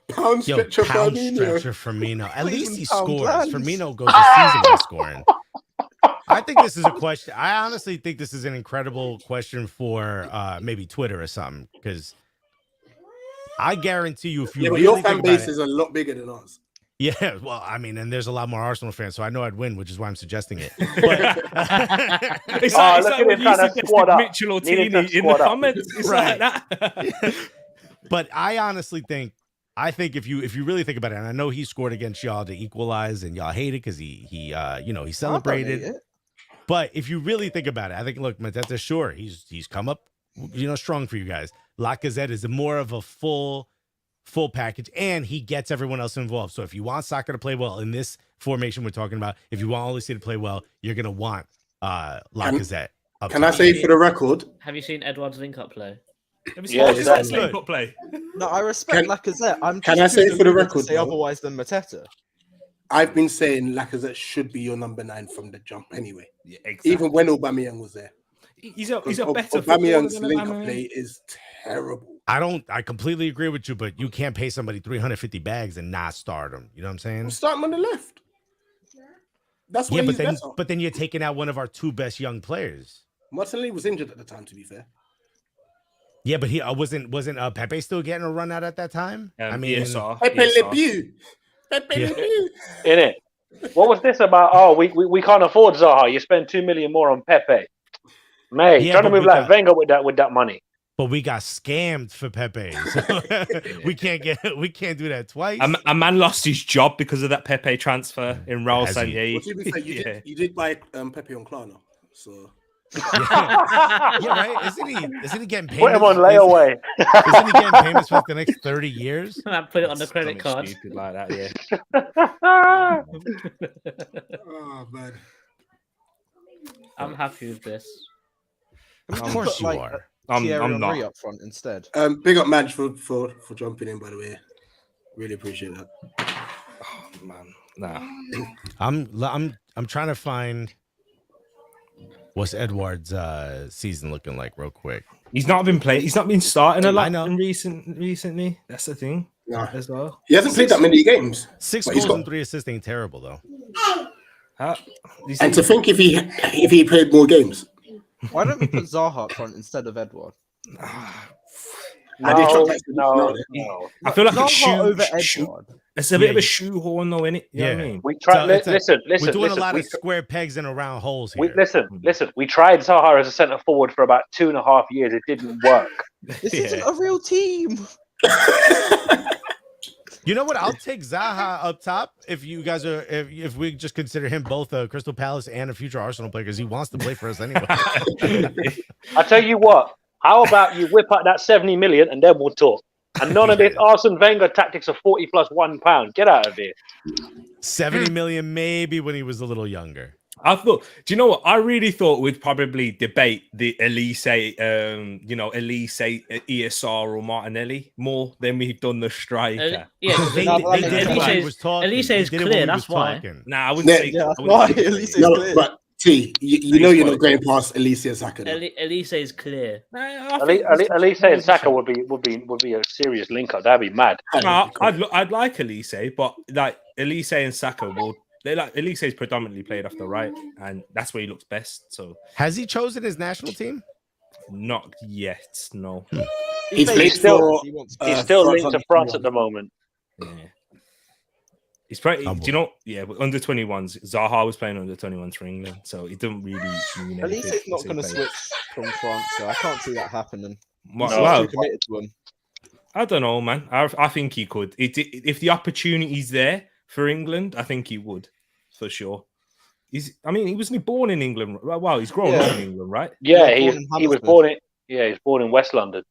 pound Yo, stretcher pound Firmino. stretcher Firmino. At least he Pound scores. lands. Firmino goes a season by scoring. I think this is a question. I honestly think this is an incredible question for maybe Twitter or something, because I guarantee you, if you Yeah, but really your think fan about base it- is a lot bigger than ours. yeah, well, I mean, and there's a lot more Arsenal fans, so I know I'd win, which is why I'm suggesting it. But, It's Oh, like, look at when him you trying to suggested squad up. Mitchell or Needed to Tini in the squad up. comments. It's Right. like that. but I honestly think, if you really think about it, and I know he scored against y'all to equalize, and y'all hate it because he celebrated. But if you really think about it, I think, look, Mateta, sure, he's come up, strong for you guys. Lacazette is more of a full package, and he gets everyone else involved. So if you want Saka to play well in this formation we're talking about, if you want Olise to play well, you're gonna want Lacazette. Can I say for the record? Have you seen Edouard's link-up play? Have you seen Yeah, Lacazette's exactly. link-up play? No, I respect Lacazette. I'm just can I say too for the deluded to record, say though? otherwise than Mateta. I've been saying Lacazette should be your number 9 from the jump anyway. Yeah, exactly. Even when Aubameyang was there. He's a better footballer Aubameyang's than link-up Aubameyang. play is terrible. I completely agree with you, but you can't pay somebody 350 bags and not start him. You know what I'm saying? Start him on the left. That's why he's better. But then you're taking out one of our 2 best young players. Martinelli was injured at the time, to be fair. Yeah, but he wasn't Pepe still getting a run out at that time? I mean, Pepe Le Pew. Pepe Yeah. Le Pew. In it. What was this about? Oh, we can't afford Zaha. You spend 2 million more on Pepe. Mate, Yeah, trying to but move we like got- Wenger with that money. but we got scammed for Pepe. So we can't do that twice. A man lost his job because of that Pepe transfer in Raul Has he? Sanllehi. Well, to be fair, you did buy Pepe on Klarna, so yeah, right? Isn't he getting payments? Put him on layaway. Isn't he getting payments for like the next 30 years? I put it on the credit Something card. stupid like that, yeah. oh man. I'm happy with this. Of Put, course you like, are. Thierry I'm Henry not. up front instead. Big up Madge for jumping in, by the way. Really appreciate that. Oh, man, nah. I'm trying to find what's Edward's season looking like real quick. He's not been playing. He's not been starting a I lot know. recently. That's the thing Nah. as well. He hasn't played that many games. 6 But he's goals got- and 3 assists ain't terrible though. And to think if he played more games. Why don't we put Zaha up front instead of Edouard? No, no. I feel like it's Zaha over shoe. Edward. It's a bit of a shoehorn, though, innit? You know what I mean? We tried. So listen. We're doing a lot We of square pegs in a round holes here. listen. We tried Zaha as a centre forward for about 2.5 years. It didn't work. This isn't a real team. You know what? I'll take Zaha up top if you guys are if we just consider him both a Crystal Palace and a future Arsenal player because he wants to play for us anyway. I tell you what. How about you whip out that 70 million and then we'll talk. And none of this Arsene Wenger tactics of 40 plus £1. Get out of here. 70 million maybe when he was a little younger. I thought, do you know what? I really thought we'd probably debate the Elise, Elise, ESR or Martinelli more than we've done the striker. Elise is clear. That's why. Nah, I wouldn't say. That's why Elise is clear. But T, you know you're not going past Elise and Saka. Elise is clear. Elise and Saka would be a serious link up. That'd be mad. I'd like Elise, but like Elise and Saka will. Elise is predominantly played off the right, and that's where he looks best. So, has he chosen his national team? Not yet. No. He's still linked to France at the moment. Yeah. He's probably. Do you know? Yeah, but under 21s, Zaha was playing under 21s for England, so it doesn't really mean At least he's not going to switch from France, so I can't see that happening. Well, too committed to him. I don't know, man. I think he could. If the opportunity's there for England, I think he would, for sure. He wasn't born in England. Well, he's grown up in England, right? Yeah, he was born in. Yeah, he was born in West London.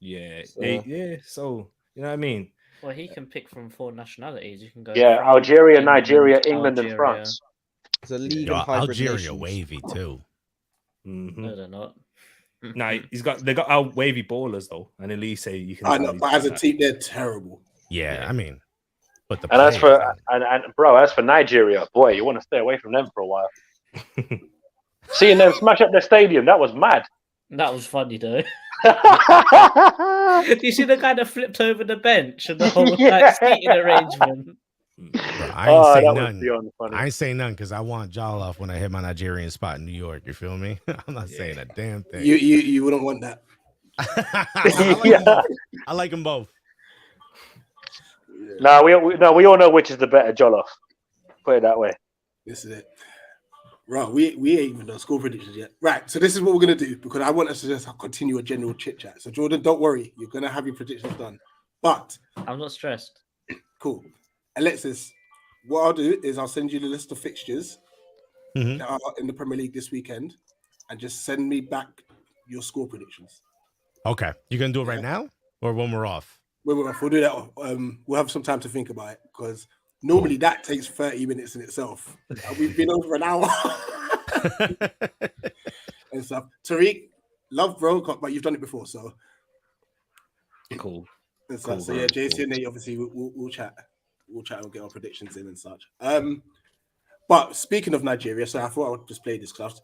Yeah, so you know what I mean. Well, he can pick from 4 nationalities. You can go. Yeah, Algeria, Nigeria, England, and France. It's a league of Algeria nations. Wavy too. Mm-hmm. No, they're not. No, they got our wavy ballers though, and Elise you can. I know, but as a team, they're terrible. Yeah, I mean, but as for Nigeria, boy, you want to stay away from them for a while. Seeing them smash up their stadium, that was mad. That was funny though. Do you see the guy that flipped over the bench and the whole seating arrangement? Bro, I That ain't saying none because I want Jollof when I hit my Nigerian spot in New York. You feel me? I'm not saying a damn thing. You wouldn't want that. I like them both. No, we all know which is the better Jollof. Put it that way. This is it. Right, we ain't even done score predictions yet. Right, so this is what we're gonna do because I want us to just continue a general chit chat. So Jordan, don't worry, you're gonna have your predictions done. But I'm not stressed. Cool. Alexis, what I'll do is I'll send you the list of fixtures that are in the Premier League this weekend, and just send me back your score predictions. Okay, you gonna do it right now or when we're off? When we're off, we'll do that. We'll have some time to think about it because normally that takes 30 minutes in itself. We've been over an hour and stuff. Tariq, love bro, but you've done it before, so cool. So yeah, JC and Nate, obviously we'll chat. We'll chat and get our predictions in and such. But speaking of Nigeria, so I thought I would just play this because,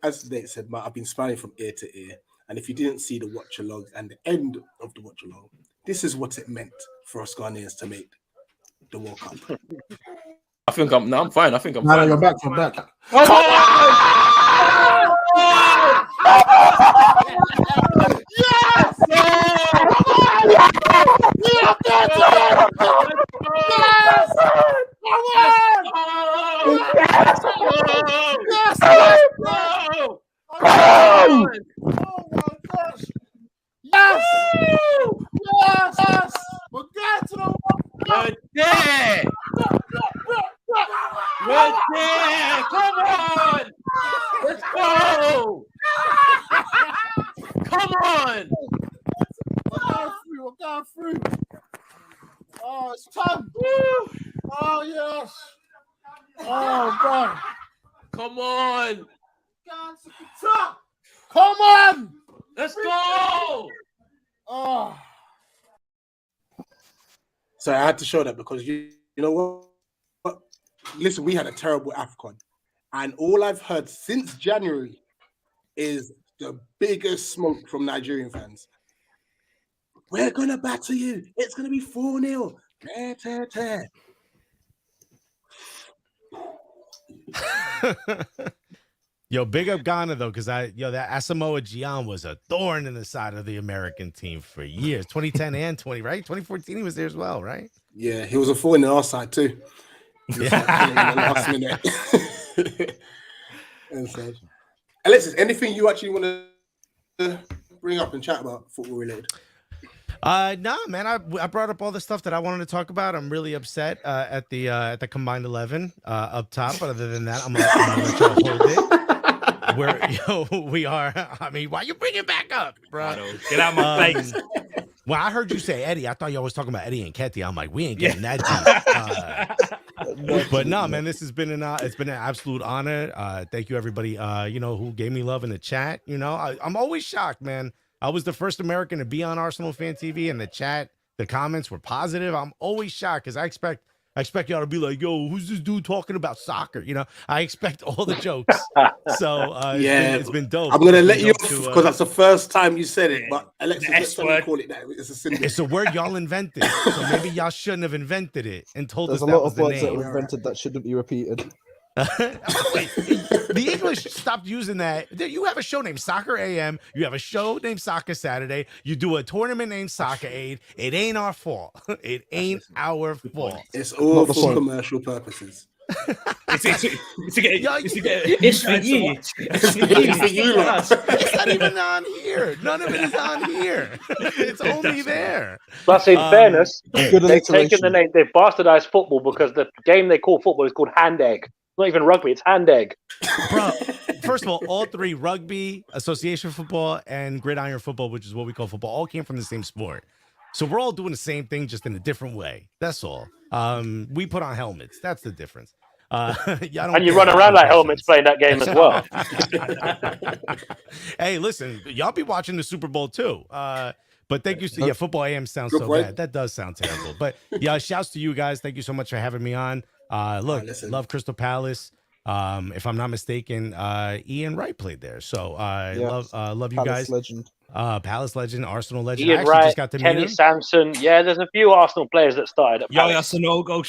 as Nate said, I've been smiling from ear to ear. And if you didn't see the watch along and the end of the watch along, this is what it meant for us Ghanaians to make the World Cup. I think I'm fine. I think I'm fine. No, you're back. You're back. Come on! Yes! Yes! Yes! We're getting to the We're there! We're there! Come on! Let's go! Come on! We're going through. Oh, it's time. Oh, yes. Oh, God. Come on. Come on. Let's go. Oh. So I had to show that because you know what? Listen, we had a terrible AFCON, and all I've heard since January is the biggest smoke from Nigerian fans. We're gonna batter you. It's gonna be 4-0. Yo, big up Ghana though, because that Asamoah Gyan was a thorn in the side of the American team for years. 2010 and 2014 he was there as well, right? Yeah, he was a thorn in our side too. He was like killing in the last minute. And so, Alexis, anything you actually want to bring up and chat about football related? No, man. I brought up all the stuff that I wanted to talk about. I'm really upset at the combined 11 up top. But other than that, I'm gonna let y'all hold it. We are. I mean, why you bring it back up, bro? Get out my face. Well, I heard you say Eddie. I thought y'all was talking about Eddie and Ketty. I'm like, we ain't getting that deep. But no, man, this has been an absolute honor. Thank you, everybody. Who gave me love in the chat. I'm always shocked, man. I was the first American to be on Arsenal Fan TV, and the chat, the comments were positive. I'm always shocked because I expect y'all to be like, yo, who's this dude talking about soccer? I expect all the jokes. So it's been dope. I'm gonna let you off because that's the first time you said it. But Alexis, let's call it that. It's a symbol. It's a word y'all invented, so maybe y'all shouldn't have invented it and told There's us a that lot was of the words that name. were invented that shouldn't be repeated. Wait, the English stopped using that. You have a show named Soccer AM. You have a show named Soccer Saturday. You do a tournament named Soccer Aid. It ain't our fault. It ain't our fault. It's all for commercial purposes. It's for you. It's for you, lot. It's not even on here. None of it is on here. It's only there. Plus, in fairness, good they've taken alliteration. the name, they've bastardized football because the game they call football is called hand egg. It's not even rugby, it's hand egg. Bro, first of all three, rugby, association football, and gridiron football, which is what we call football, all came from the same sport. So we're all doing the same thing, just in a different way. That's all. We put on helmets. That's the difference. And you run around like helmets playing that game as well. Hey, listen, y'all be watching the Super Bowl too. But thank you. Yeah, Football AM sounds so bad. That does sound terrible. But yeah, shouts to you guys. Thank you so much for having me on. Look, love Crystal Palace. If I'm not mistaken, Ian Wright played there. So love you guys. Legend. Palace legend, Arsenal legend. Ian I actually Wright, just got to meet Kenny him. Sampson. Yeah, there's a few Arsenal players that started at Yo, Palace. Sanogo,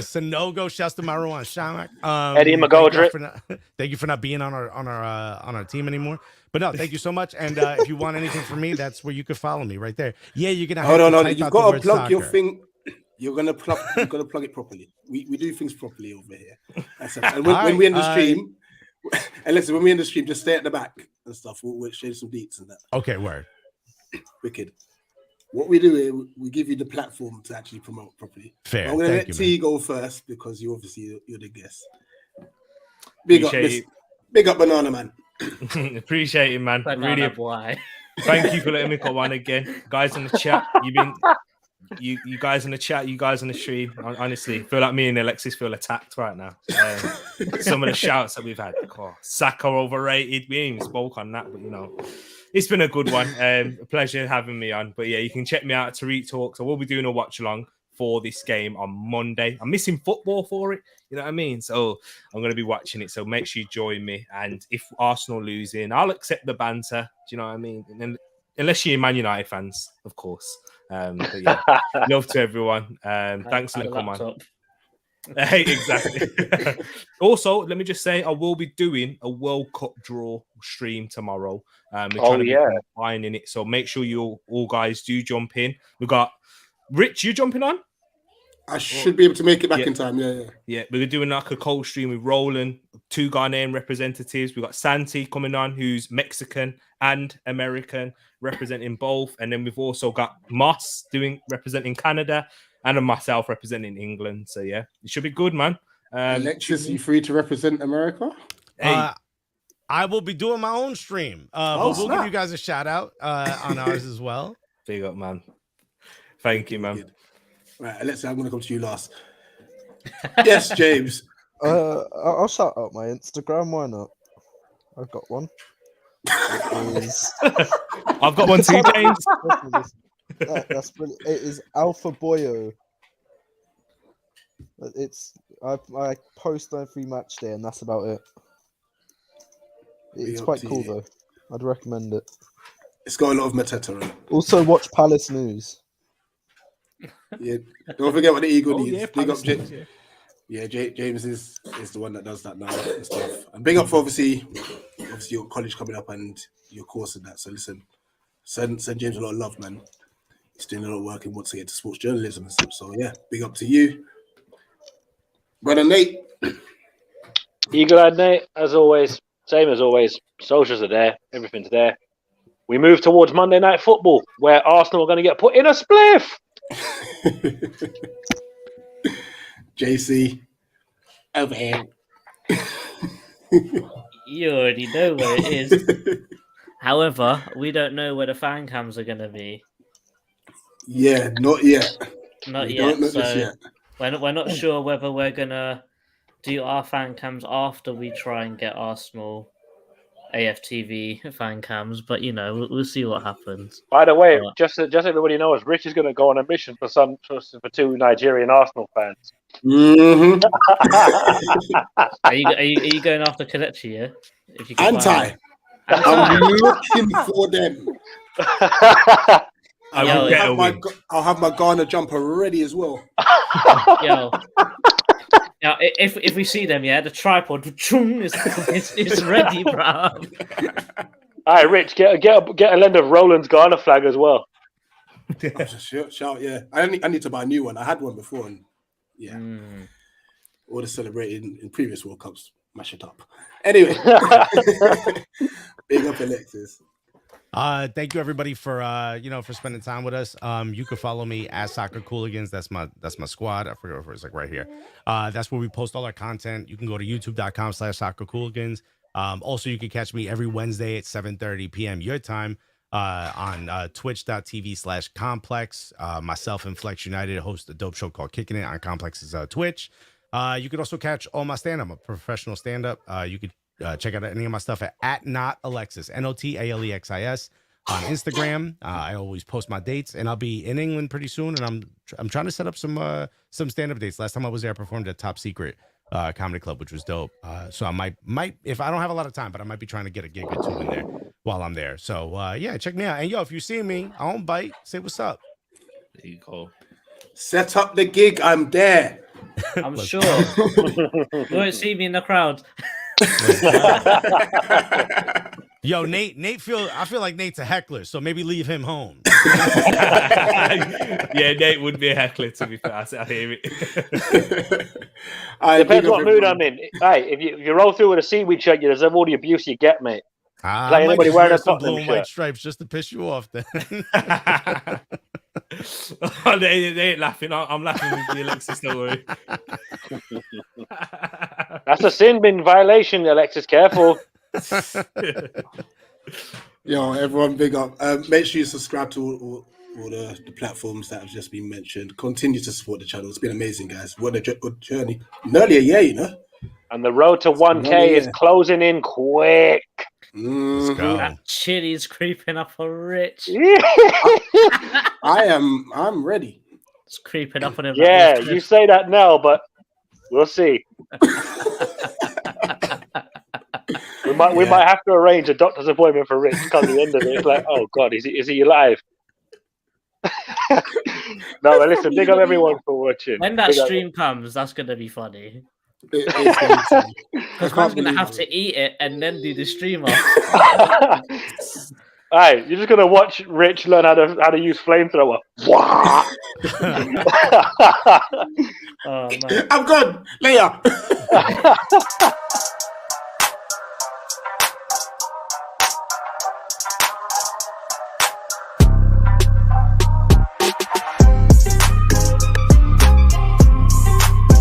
Sanogo, shouts to Marwan Shamak. Eddie McGoldrick. Thank you for not being on our team anymore. But no, thank you so much. And if you want anything from me, that's where you could follow me right there. Yeah, you're gonna hold on. You've got to plug your thing. You're gonna plug it properly. We do things properly over here. And when we're in the stream, and listen, when we're in the stream, just stay at the back and stuff. We'll share some deets and that. Okay, word. Wicked. What we do here, we give you the platform to actually promote properly. Fair. I'm gonna let T go first because you're the guest. Big up, Banana Man. Appreciate it, man. Really. Why? Thank you for letting me come on again, guys in the chat. You guys in the chat, you guys on the stream. Honestly, feel like me and Alexis feel attacked right now. Some of the shouts that we've had. Saka overrated. We ain't even spoke on that, but it's been a good one. A pleasure having me on. But yeah, you can check me out at Tariq Talks. I will be doing a watch along for this game on Monday. I'm missing football for it. You know what I mean? So I'm going to be watching it. So make sure you join me. And if Arsenal losing, I'll accept the banter. Do you know what I mean? And then, unless you're Man United fans, of course. But yeah, love to everyone. Thanks for coming on. Hey, exactly. Also, let me just say, I will be doing a World Cup draw stream tomorrow. We're trying to be combining it. So make sure you all guys do jump in. We got Rich, you jumping on? I should be able to make it back in time. Yeah. We're doing like a cold stream with Roland, 2 Ghanaian representatives. We've got Santi coming on, who's Mexican and American, representing both. And then we've also got Moss representing Canada, and myself representing England. So yeah, it should be good, man. Alexis, you free to represent America? Hey. I will be doing my own stream, but we'll give you guys a shout out on ours as well. Big up, man. Thank you, man. Right, Alexis, I'm going to come to you last. Yes, James. I'll shout out my Instagram. Why not? I've got one. I've got one too, James. That's brilliant. It is Alpha Boyo. I post every match day, and that's about it. It's quite cool though. I'd recommend it. It's got a lot of Mateta on it. Also, watch Palace News. Yeah, don't forget what the Eagle needs. Yeah, James is the one that does that now and stuff. And big up for obviously your college coming up and your course and that. So listen, send James a lot of love, man. He's doing a lot of work and wants to get to sports journalism and stuff. So yeah, big up to you. Brother Nate. Eagle-eyed Nate, as always, same as always. Socials are there, everything's there. We move towards Monday Night Football, where Arsenal are going to get put in a spliff. JC, over here. You already know where it is. However, we don't know where the fan cams are going to be. Yeah, not yet. Not yet. So we're not sure whether we're going to do our fan cams after we try and get Arsenal AFTV fan cams, but we'll see what happens. By the way, just everybody knows, Rich is going to go on a mission for 2 Nigerian Arsenal fans. Mm-hmm. Are you going after Kelechi? Yeah. If you can I'm looking for them. I'll have my Ghana jumper ready as well. Yo. Now, if we see them, the tripod is ready, bro. All right, Rich, get a lend of Roland's Ghana flag as well. Shout, yeah. I need to buy a new one. I had one before, and all the celebrating in previous World Cups, mash it up. Anyway, big up Alexis. Thank you everybody for for spending time with us. You can follow me at Soccer Cooligans. That's my squad. I forget where it's like right here. That's where we post all our content. You can go to youtube.com/Soccer Cooligans. Also you can catch me every Wednesday at 7:30 p.m. your time on twitch.tv/complex. Myself and Flex United host a dope show called Kicking It on Complex's Twitch. You can also catch all my stand-up. I'm a professional stand-up. You could check out any of my stuff at Not Alexis, NOTALEXIS on Instagram. I always post my dates, and I'll be in England pretty soon. And I'm trying to set up some stand-up dates. Last time I was there, I performed at Top Secret Comedy Club, which was dope. So I might if I don't have a lot of time, but I might be trying to get a gig or two in there while I'm there. So yeah, check me out. And yo, if you see me, I won't bite. Say what's up. There you go. Set up the gig. I'm there. I'm sure. You won't see me in the crowd. Yo, Nate. I feel like Nate's a heckler, so maybe leave him home. Yeah, Nate would be a heckler, to be fair. I hear it. Depends what mood I'm in. Hey, if you roll through with a seaweed shirt, you deserve all the abuse you get, mate. Like anybody wearing a blue and white stripes just to piss you off. Then. Oh, they ain't laughing. I'm laughing with you, Alexis. Don't worry. That's a sin bin violation, Alexis. Careful. Yo, everyone, big up. Make sure you subscribe to all the platforms that have just been mentioned. Continue to support the channel. It's been amazing, guys. What a good journey. Nearly a year, And the road to 1K is closing in quick. Let's go. That chili's creeping up on Rich. I'm ready. It's creeping up on him. Yeah, you say that now, but we'll see. We might have to arrange a doctor's appointment for Rich come the end of it. It's like, oh God, is he alive? No, but listen, big up everyone for watching. When that stream comes, that's gonna be funny. Because man's gonna have to eat it and then do the stream off. Alright, you're just gonna watch Rich learn how to use flamethrower. Oh man. I'm gone. Later.